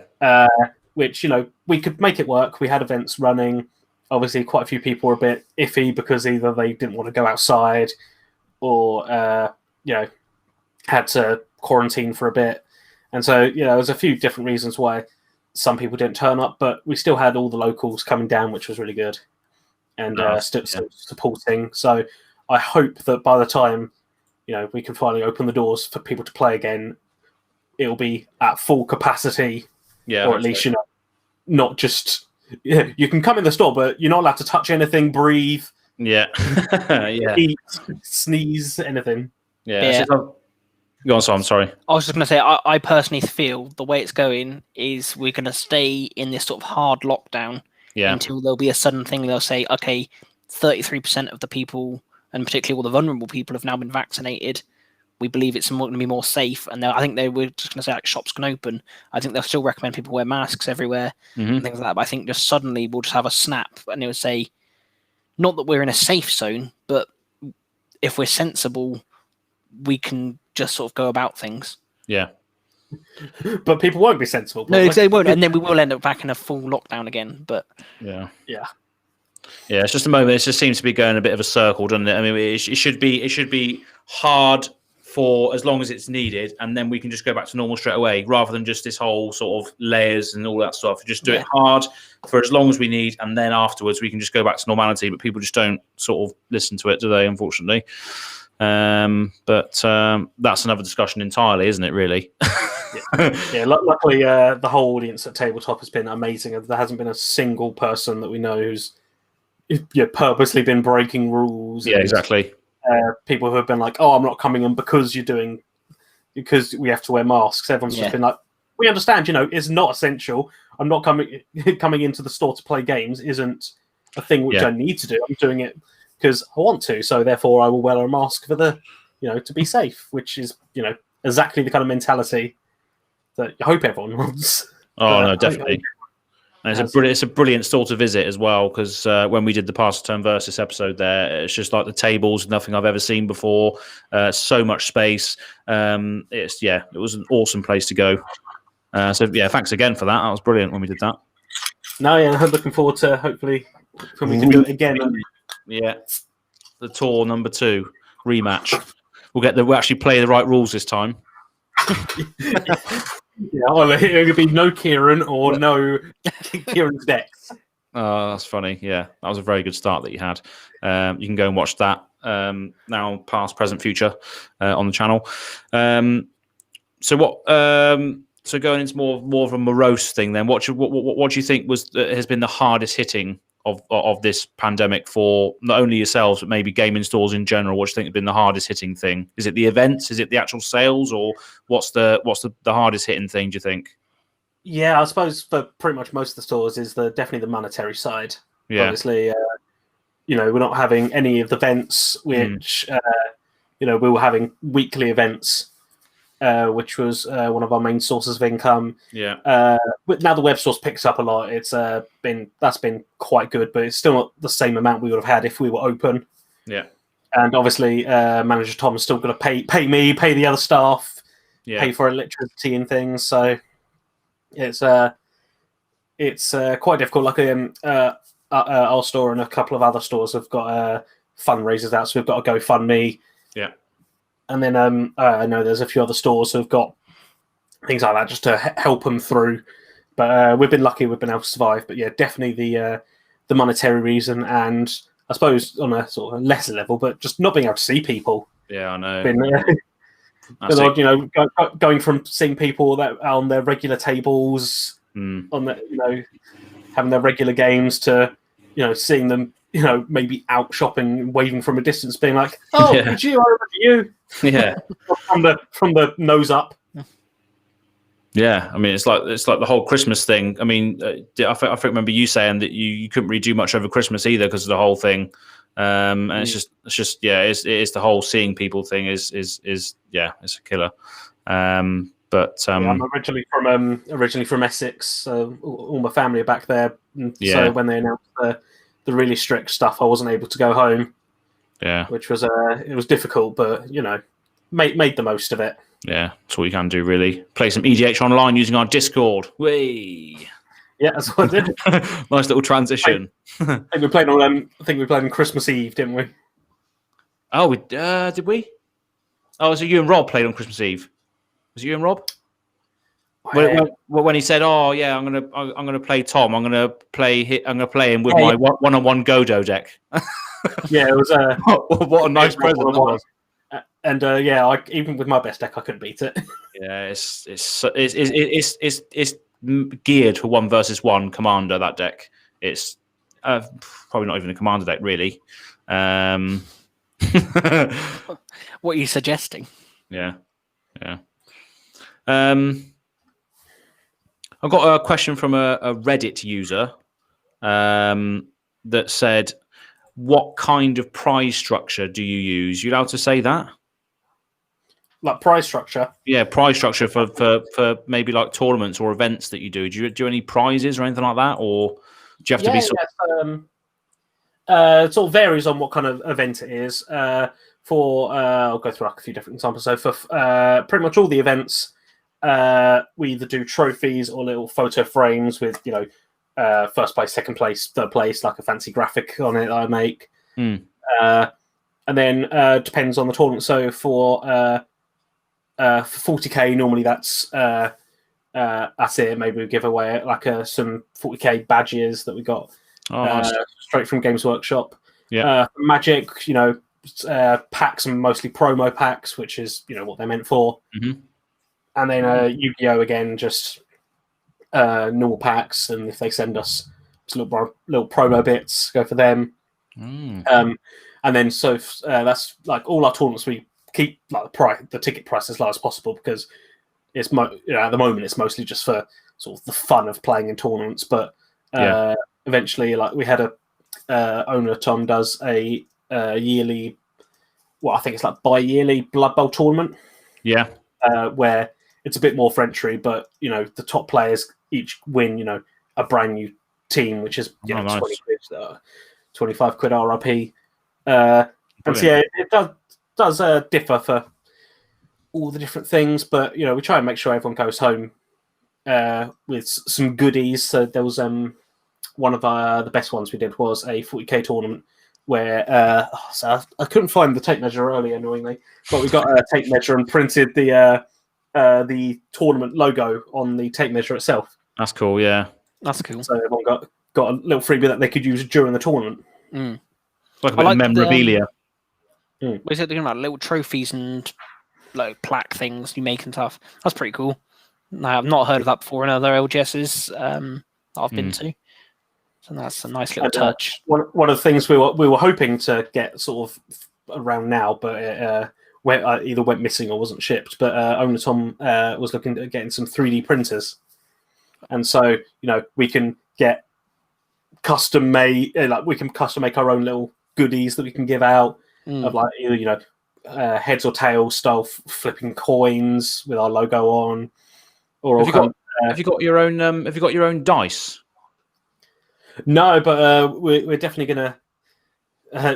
Which we could make it work. We had events running. Obviously, quite a few people were a bit iffy because either they didn't want to go outside, or had to quarantine for a bit, and so there was a few different reasons why some people didn't turn up. But we still had all the locals coming down, which was really good. And still supporting. So I hope that by the time we can finally open the doors for people to play again, it'll be at full capacity, or at least not just you can come in the store, but you're not allowed to touch anything, breathe, eat, sneeze, anything. Go on, so I'm sorry. I was just going to say, I personally feel the way it's going is we're going to stay in this sort of hard lockdown. Until there'll be a sudden thing, they'll say, okay, 33% of the people, and particularly all the vulnerable people, have now been vaccinated. We believe it's going to be more safe. And I think they were just going to say, like, shops can open. I think they'll still recommend people wear masks everywhere and things like that. But I think just suddenly we'll just have a snap and it will say, not that we're in a safe zone, but if we're sensible, we can just sort of go about things. Yeah. But people won't be sensible. No, they won't, and then we will end up back in a full lockdown again. But yeah, it's just a moment. It just seems to be going a bit of a circle, doesn't it? I mean, it should be hard for as long as it's needed, and then we can just go back to normal straight away, rather than just this whole sort of layers and all that stuff. Just do it hard for as long as we need, and then afterwards we can just go back to normality. But people just don't sort of listen to it, do they? Unfortunately. But that's another discussion entirely, isn't it? Really. Luckily, the whole audience at Tabletop has been amazing. There hasn't been a single person that we know who's purposely been breaking rules. Yeah, exactly. People who have been like, "Oh, I'm not coming in because we have to wear masks." Everyone's just been like, "We understand. It's not essential. I'm not coming into the store to play games. Isn't a thing which I need to do. I'm doing it because I want to. So therefore, I will wear a mask for to be safe." Which is exactly the kind of mentality that I hope everyone wants. Oh, no, definitely. And it's a brilliant store to visit as well, because when we did the Pass the Turn Versus episode there, it's just like the tables, nothing I've ever seen before. So much space. It was an awesome place to go. Thanks again for that. That was brilliant when we did that. No, I'm looking forward to hopefully when we can do it again. Yeah, the tour number 2 rematch. We'll actually play the right rules this time. It could be no Kieran or no Kieran's decks. Oh, that's funny. Yeah, that was a very good start that you had. You can go and watch that now, past, present, future on the channel. So going into more of a morose thing, then what do you think has been the hardest hitting of this pandemic for not only yourselves but maybe gaming stores in general? What do you think has been the hardest hitting thing? Is it the events? Is it the actual sales? Or what's the hardest hitting thing, do you think? Yeah, I suppose for pretty much most of the stores is definitely the monetary side. Yeah. Obviously, we're not having any of the events which we were having weekly events, which was one of our main sources of income. Yeah. But now the web source picks up a lot. That's been quite good, but it's still not the same amount we would have had if we were open. Yeah. And obviously, Manager Tom's still going to pay me, pay the other staff, pay for electricity and things. So it's quite difficult. Like our store and a couple of other stores have got fundraisers out, so we've got a GoFundMe. Yeah. And then I know there's a few other stores who've got things like that just to help them through. But we've been lucky; we've been able to survive. But yeah, definitely the monetary reason, and I suppose on a sort of lesser level, but just not being able to see people. Yeah, I know. Going from seeing people that are on their regular tables, on the having their regular games, to seeing them maybe out shopping, waving from a distance, being like, "Oh, it's you! I remember you." Yeah, from the nose up. Yeah, I mean, it's like the whole Christmas thing. I mean, I remember you saying that you couldn't really do much over Christmas either because of the whole thing. And it's just it is the whole seeing people thing is it's a killer. I'm originally from Essex, so all my family are back there. So when they announced the really strict stuff, I wasn't able to go home. Yeah, which was it was difficult, but made the most of it. Yeah, that's all you can do, really. Play some EDH online using our Discord. Whee! Yeah, that's what I did. Nice little transition. I think we played on Christmas Eve, didn't we? Oh, did we? Oh, so you and Rob played on Christmas Eve. Was it you and Rob? When he said, "Oh yeah, I'm gonna play Tom. I'm gonna play him with my one-on-one Godo deck." Yeah, it was. What a nice present that was. And even with my best deck, I couldn't beat it. Yeah, it's geared for 1v1 commander. That deck. It's probably not even a commander deck, really. What are you suggesting? Yeah. I've got a question from a Reddit user that said, "What kind of prize structure do you use?" You allowed to say that? Like prize structure? Yeah, prize structure for maybe like tournaments or events that you do. Do you do any prizes or anything like that, or do you have to be? It sort of varies on what kind of event it is. I'll go through a few different examples. So for pretty much all the events, we either do trophies or little photo frames with first place, second place, third place, like a fancy graphic on it that I make. And then depends on the tournament. So for 40k, normally that's it. Maybe we give away like some 40k badges that we got nice. Straight from Games Workshop. Yeah, Magic, packs and mostly promo packs, which is what they're meant for. Mm-hmm. And then Yu-Gi-Oh again, just normal packs, and if they send us some little promo bits, go for them. And then that's like all our tournaments. We keep like the ticket price as low as possible because it's at the moment it's mostly just for sort of the fun of playing in tournaments. But eventually, like we had a owner Tom does a yearly, I think it's like bi-yearly Blood Bowl tournament. Yeah, where it's a bit more for entry, but the top players each win a brand new team, which is 20 quid, 25 quid RRP. And so it does differ for all the different things, but we try and make sure everyone goes home with some goodies. So there was one of the best ones we did was a 40k tournament where so I couldn't find the tape measure earlier, annoyingly, but we got a tape measure and printed the tournament logo on the tape measure itself. That's cool. Yeah, that's cool. So everyone got a little freebie that they could use during the tournament. Like a bit of memorabilia. We said doing like little trophies and like plaque things you make and stuff. That's pretty cool. I've not heard of that before in other LGSs that I've been to. So that's a nice little touch. One of the things we were hoping to get sort of around now, but either went missing or wasn't shipped. But owner Tom was looking at getting some 3D printers, and so we can get custom made, we can custom make our own little goodies that we can give out of like either heads or tails style flipping coins with our logo on. Or have you got your own? Have you got your own dice? No, but we're definitely gonna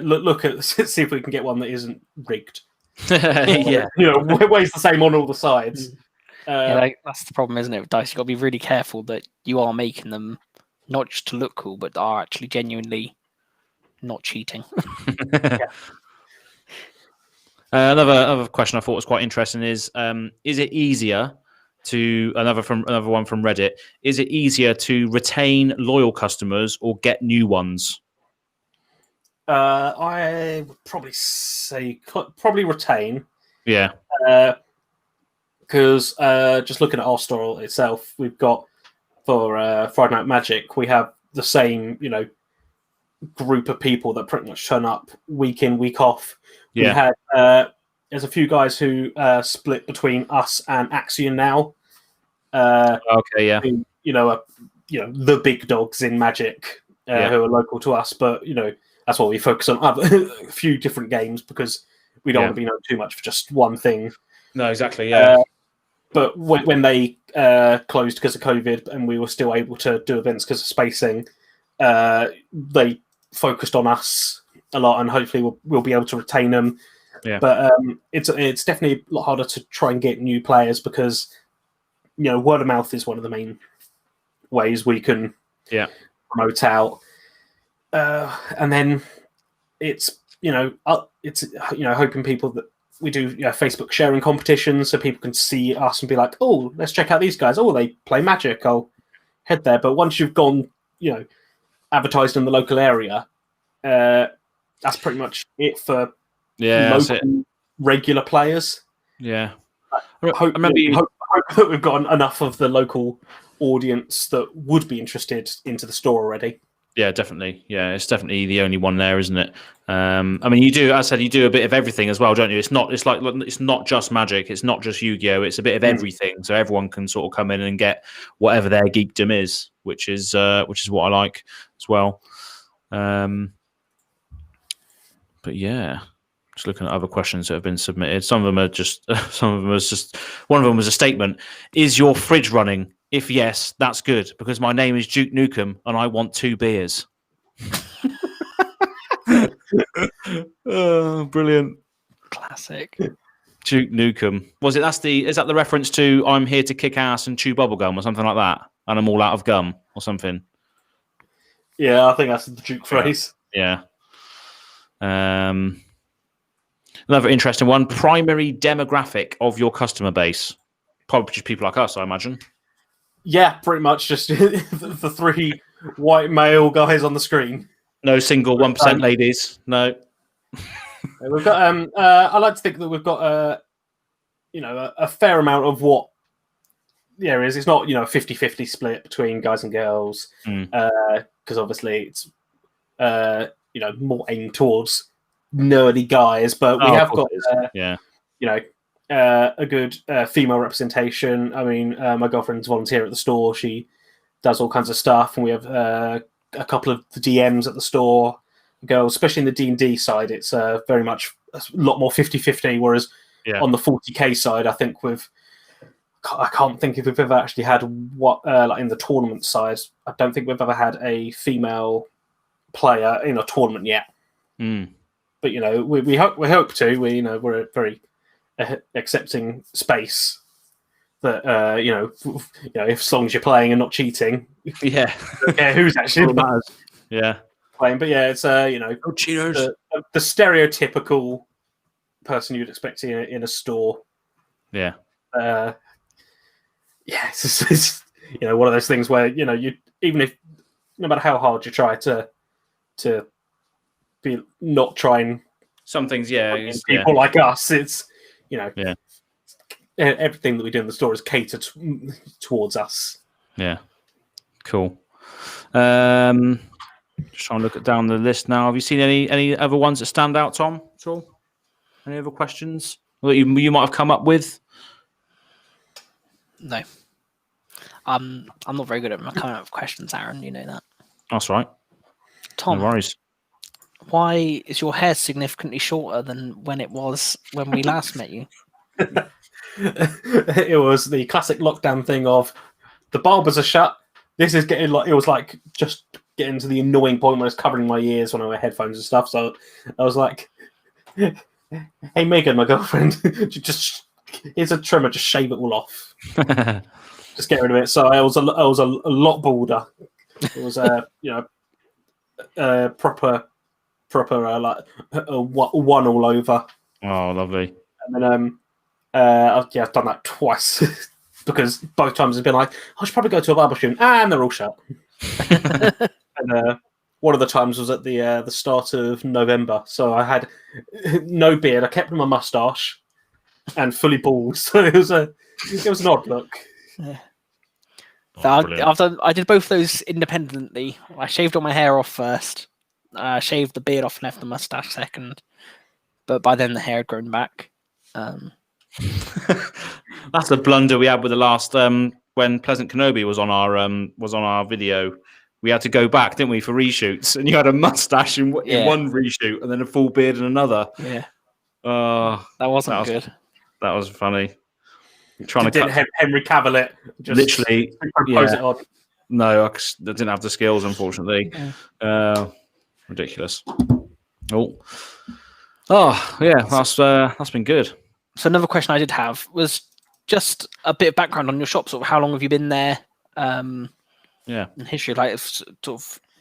look at see if we can get one that isn't rigged. Yeah, weighs the same on all the sides. That's the problem, isn't it? With dice, you've got to be really careful that you are making them not just to look cool, but are actually genuinely not cheating. Another question I thought was quite interesting is it easier to another one from Reddit? Is it easier to retain loyal customers or get new ones? I would probably say retain. Yeah. Because just looking at our store itself, we've got for Friday Night Magic, we have the same group of people that pretty much turn up week in, week off. We had there's a few guys who split between us and Axion now. Okay, yeah. Who, the big dogs in Magic who are local to us, but that's why we focus on a few different games because we don't want to be known too much for just one thing. No, exactly. Yeah. But when they closed because of COVID and we were still able to do events because of spacing, they focused on us a lot, and hopefully we'll be able to retain them. Yeah. But it's definitely a lot harder to try and get new players because word of mouth is one of the main ways we can promote out. And then it's hoping people that we do Facebook sharing competitions so people can see us and be like, oh, let's check out these guys. Oh, they play Magic. I'll head there. But once you've gone, advertised in the local area, that's pretty much it for local regular players. Yeah. Hope that we've got enough of the local audience that would be interested into the store already. Yeah, definitely. Yeah, it's definitely the only one there, isn't it? I mean, you do, as I said, you do a bit of everything as well, don't you? It's not just Magic, it's not just Yu-Gi-Oh! It's a bit of everything, so everyone can sort of come in and get whatever their geekdom is, which is what I like as well. But yeah, just looking at other questions that have been submitted. Some of them are just, one of them was a statement. Is your fridge running? If yes, that's good, because my name is Duke Nukem and I want 2 beers. Oh, brilliant. Classic. Duke Nukem. Is that the reference to I'm here to kick ass and chew bubblegum or something like that? And I'm all out of gum or something? Yeah, I think that's the Duke phrase. Yeah. Another interesting one. Primary demographic of your customer base. Probably just people like us, I imagine. Yeah, pretty much just the 3 white male guys on the screen. No single 1% ladies. No. We've got. I like to think that we've got a fair amount of what the area is. It's not 50-50 split between guys and girls because obviously it's more aimed towards nerdy guys, but we have got a good female representation. I mean, my girlfriend's volunteer at the store. She does all kinds of stuff, and we have a couple of the DMs at the store. Girls, especially in the D&D side, it's very much a lot more 50-50, whereas on the 40k side, I think I can't think if we've ever actually had like in the tournament side, I don't think we've ever had a female player in a tournament yet. But we hope to. We're a very accepting space that as long as you're playing and not cheating, who's actually matters. Playing. But it's the stereotypical person you'd expect in a store. It's one of those things where you, even if no matter how hard you try to be not trying some things, people like us, it's everything that we do in the store is catered towards us. Yeah, cool. Just trying to look down the list now. Have you seen any other ones that stand out, Tom, at all? Any other questions that you might have come up with? No. I'm not very good at coming up with questions, Aaron. You know that. That's right. Tom, no worries. Why is your hair significantly shorter than when it was when we last met you? It was the classic lockdown thing of the barbers are shut. This is getting like, it was like just getting to the annoying point where it's covering my ears when I wear headphones and stuff. So I was like, hey, Megan, my girlfriend, here's a trimmer, just shave it all off. Just get rid of it. So I was a lot balder. It was proper like one all over. Oh, lovely. And then I've done that twice because both times it's been like, I should probably go to a barber shop, and they're all shut. And one of the times was at the start of November, so I had no beard. I kept my mustache and fully bald, so it was an odd look. Yeah. So I did both those independently. I shaved all my hair off first. Shaved the beard off and left the mustache second. But by then the hair had grown back. That's the blunder we had with the last when Pleasant Kenobi was on our video. We had to go back, didn't we, for reshoots? And you had a mustache in one reshoot and then a full beard in another. Yeah. That wasn't good. That was funny. Henry Cavill it. Just literally. It on. No, I didn't have the skills, unfortunately. Yeah. Ridiculous. Oh, yeah, that's been good. So another question I did have was just a bit of background on your shop. Sort of how long have you been there? And history. Like, is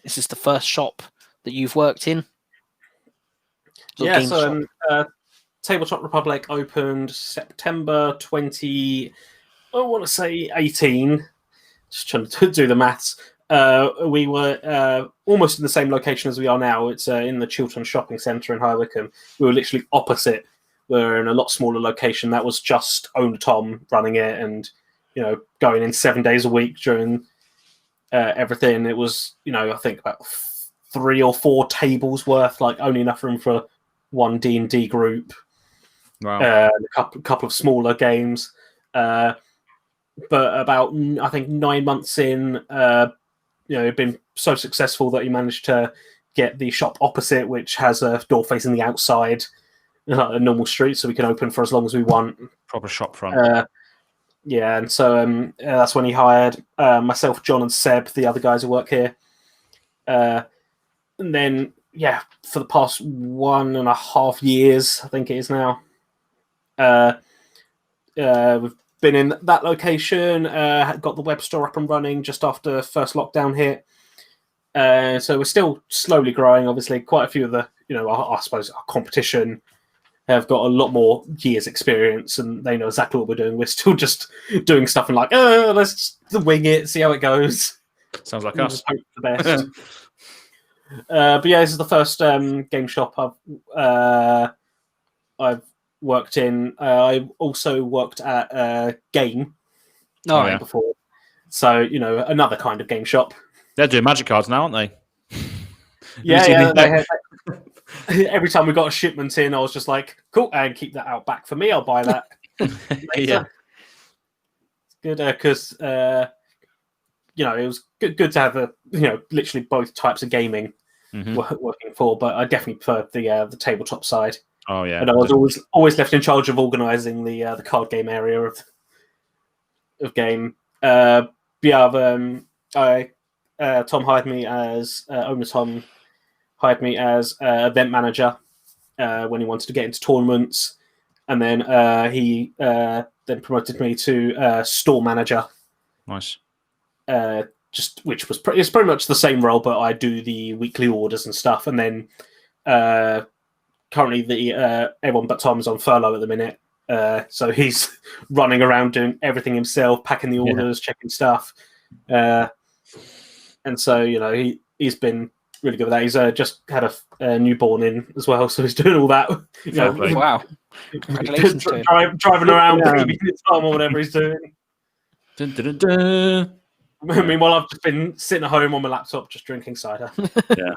this the first shop that you've worked in? Tabletop Republic opened September 2018. Just trying to do the maths. We were almost in the same location as we are now. It's in the Chiltern Shopping Centre in High Wycombe. We were literally opposite. We're in a lot smaller location. That was just Owner Tom running it, and going in 7 days a week during everything. It was I think about 3 or 4 tables worth, like only enough room for one D&D group. Wow. A couple of smaller games. But about I think 9 months in, it'd been so successful that he managed to get the shop opposite, which has a door facing the outside, a normal street, so we can open for as long as we want. Proper shop front. And so that's when he hired myself, John, and Seb, the other guys who work here. And then, for the past 1.5 years, I think it is now, we've been in that location, got the web store up and running just after first lockdown hit. So we're still slowly growing. Obviously, quite a few of the, I suppose, our competition have got a lot more years experience and they know exactly what we're doing. We're still just doing stuff and let's wing it, see how it goes. Sounds like us. Hope for the best. But this is the first game shop I've worked in. I also worked at Game before. So, another kind of game shop. They're doing magic cards now, aren't they? Every time we got a shipment in, I was just like, cool, and keep that out back for me. I'll buy that. Yeah. It's good because, it was good to have literally both types of gaming working for, but I definitely preferred the tabletop side. Oh, yeah. And I was always left in charge of organising the card game area of game. Tom hired me as owner Tom hired me as event manager when he wanted to get into tournaments, and then he then promoted me to store manager. Nice. Which was it's pretty much the same role, but I do the weekly orders and stuff. And then currently everyone but Tom is on furlough at the minute, so he's running around doing everything himself, packing the orders, checking stuff, and so he's been really good with that. He's just had a newborn in as well, so he's doing all that. Wow! Congratulations to him. Driving around, baby Tom or whatever he's doing. Dun, dun, dun, dun. Meanwhile, I've just been sitting at home on my laptop just drinking cider. Yeah.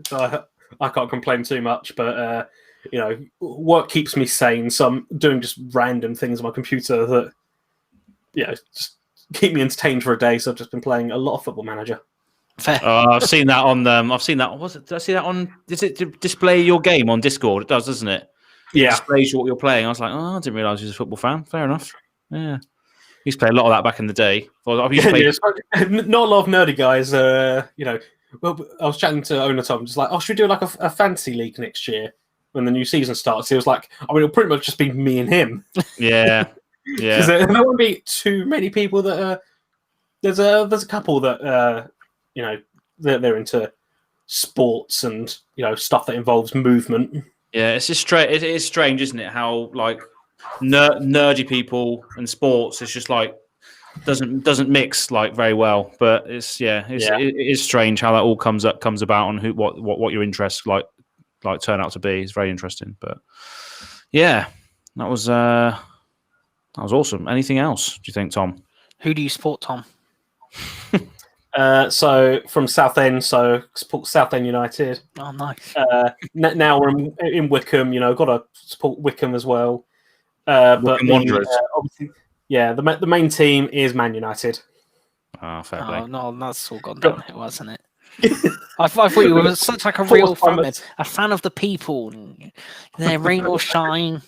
So I can't complain too much, but work keeps me sane. So I'm doing just random things on my computer that just keep me entertained for a day. So I've just been playing a lot of Football Manager. Fair. I've seen that on. I've seen that. Did I see that on? Does it display your game on Discord? It does, doesn't it? Yeah. It displays what you're playing. I was like, I didn't realise he was a football fan. Fair enough. Yeah. I used to play a lot of that back in the day. Not a lot of nerdy guys. Well, I was chatting to owner Tom, just like, should we do like a fantasy league next year when the new season starts? He was like, it'll pretty much just be me and him. Yeah, because there won't be too many people that. There's a couple that they're into sports and stuff that involves movement. Yeah, it's just it is strange, isn't it? How like nerdy people and sports, it's just like doesn't mix like very well. But it is strange how that all comes about and what your interests like turn out to be. It's very interesting. But yeah, that was awesome. Anything else, do you think, Tom? Who do you support, Tom? So from Southend, so support Southend United. Oh, nice. Now we're in Wycombe. Got to support Wycombe as well. Wycombe Wanderers. Obviously, the main team is Man United. Oh, fair play. Oh no, that's all gone downhill, hasn't it? I thought you were such like a real fan, a fan of the people. Their rain or shine.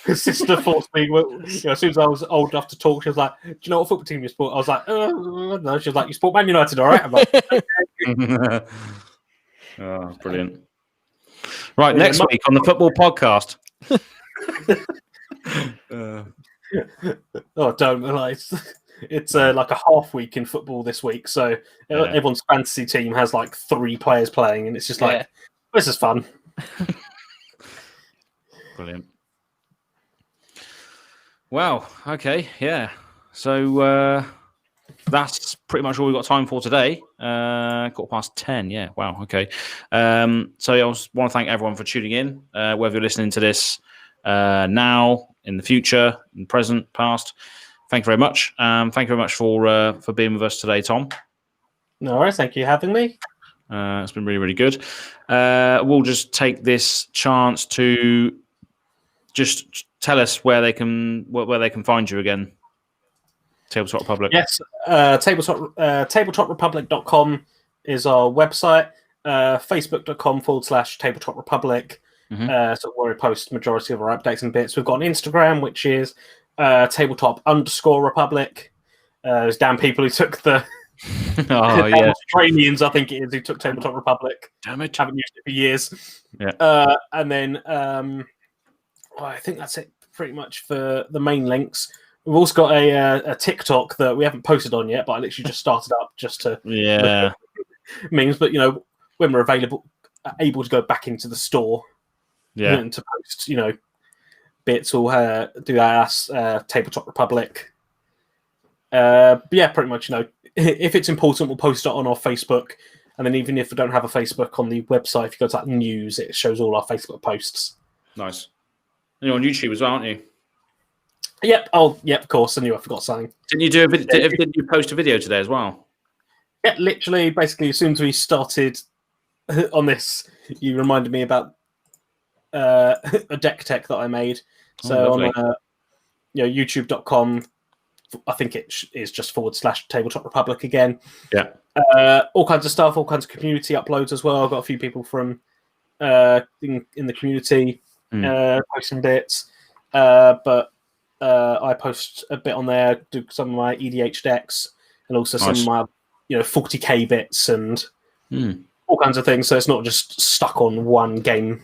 His sister forced me. As soon as I was old enough to talk, she was like, "Do you know what football team you support?" I was like, "No." She was like, "You support Man United, all right?" I'm like, Oh, brilliant. Right, next week on the football podcast. Oh, don't realize. It's like a half week in football this week, so everyone's fantasy team has like 3 players playing, and it's just like, this is fun. Brilliant. Wow. Okay. Yeah. So that's pretty much all we've got time for today. 10:15. Yeah. Wow. Okay. So I just want to thank everyone for tuning in, whether you're listening to this now, in the future, in the present, past. Thank you very much. Thank you very much for being with us today, Tom. No worries. Thank you for having me. It's been really, really good. We'll just take this chance to just tell us where they can find you again. Tabletop Republic. Yes, tabletoprepublic.com is our website. Facebook.com/Tabletop Republic. So where we post majority of our updates and bits. We've got an Instagram, which is tabletop_Republic. There's damn people who took the Australians, I think it is, who took Tabletop Republic. Damn it. Haven't used it for years. Yeah. And then I think that's it pretty much for the main links. We've also got a TikTok that we haven't posted on yet, but I literally just started up just to memes. But when we're able to go back into the store, and to post, bits, or do our Tabletop Republic. Pretty much. If it's important, we'll post it on our Facebook, and then even if we don't have a Facebook on the website, if you go to that news, it shows all our Facebook posts. Nice. And you're on YouTube as well, aren't you? Yep. Oh, yep. Of course. I knew I forgot something. Didn't you did you post a video today as well? Yeah, literally. Basically, as soon as we started on this, you reminded me about a deck tech that I made. So on YouTube.com, I think it is just /Tabletop Republic again. Yeah. All kinds of stuff, all kinds of community uploads as well. I've got a few people from in the community posting bits, but I post a bit on there, do some of my EDH decks, and also some of my 40k bits and all kinds of things. So it's not just stuck on one game.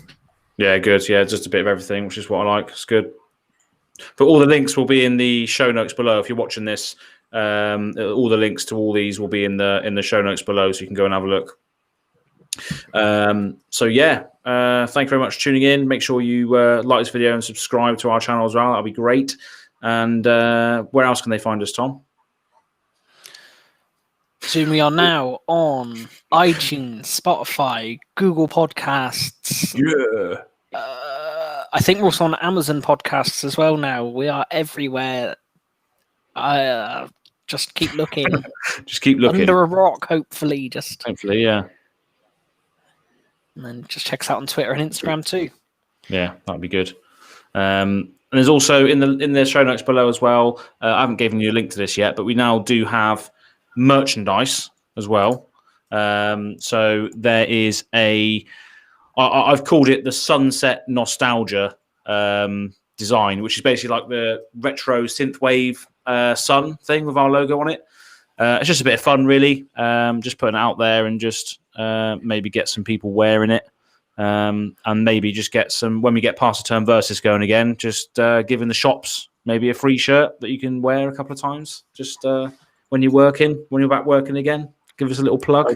Yeah, good. Yeah, just a bit of everything, which is what I like. It's good. But all the links will be in the show notes below. If you're watching this, all the links to all these will be in the show notes below, so you can go and have a look. Thank you very much for tuning in. Make sure you like this video and subscribe to our channel as well. That'll be great. And where else can they find us, Tom? So we are now on iTunes, Spotify, Google Podcasts. Yeah. I think we're also on Amazon Podcasts as well now. We are everywhere. Just keep looking. Just keep looking. Under a rock, hopefully. Hopefully, yeah. And then just check us out on Twitter and Instagram too. Yeah, that'd be good. And there's also in the show notes below as well. I haven't given you a link to this yet, but we now do have merchandise as well. So there is I've called it the Sunset Nostalgia design, which is basically like the retro synthwave sun thing with our logo on it. It's just a bit of fun, really. Just putting it out there and just maybe get some people wearing it. And maybe just get some, when we get past the term versus going again, just giving the shops maybe a free shirt that you can wear a couple of times. Just when you're back working again, give us a little plug.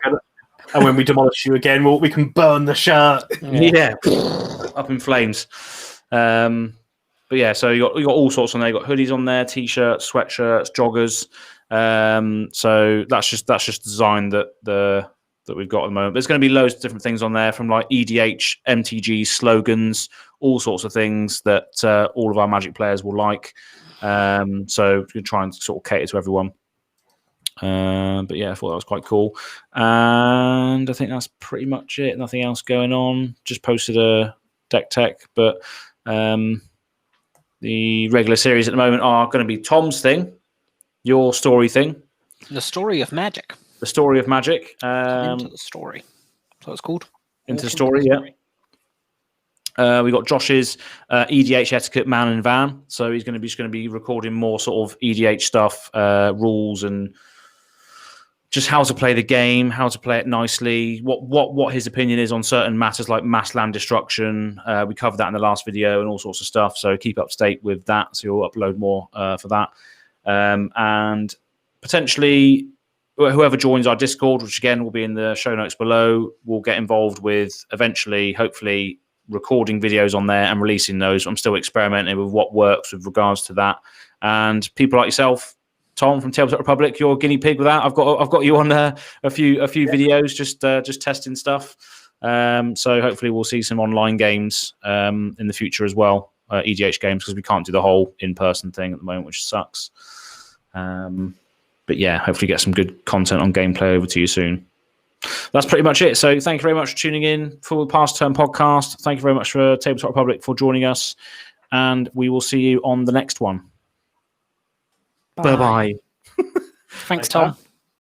And when we demolish you again, we can burn the shirt. Yeah. Up in flames. But yeah, so you got all sorts on there. You got hoodies on there, t-shirts, sweatshirts, joggers. So that's just design that we've got at the moment. There's going to be loads of different things on there, from like EDH, MTG slogans, all sorts of things that all of our Magic players will like. So we can try and sort of cater to everyone. But yeah, I thought that was quite cool. And I think that's pretty much it. Nothing else going on. Just posted a deck tech, but the regular series at the moment are going to be Tom's thing, your story thing. The story of Magic. The story of Magic. Into the story. So it's called. Into the story, yeah. We got Josh's EDH etiquette man and van. So he's going to be recording more sort of EDH stuff, rules and just how to play the game, how to play it nicely, what his opinion is on certain matters like mass land destruction. We covered that in the last video and all sorts of stuff. So keep up to date with that. So you'll upload more for that. And potentially whoever joins our Discord, which again will be in the show notes below, will get involved with eventually, hopefully, recording videos on there and releasing those. I'm still experimenting with what works with regards to that. And people like yourself, Tom from Tabletop Republic, you're a guinea pig with that. I've got you on a few videos, just testing stuff. So hopefully we'll see some online games in the future as well, EDH games, because we can't do the whole in-person thing at the moment, which sucks. But yeah, hopefully get some good content on gameplay over to you soon. That's pretty much it. So thank you very much for tuning in for the Past Turn podcast. Thank you very much for Tabletop Republic for joining us, and we will see you on the next one. Bye-bye. Thanks, Tom.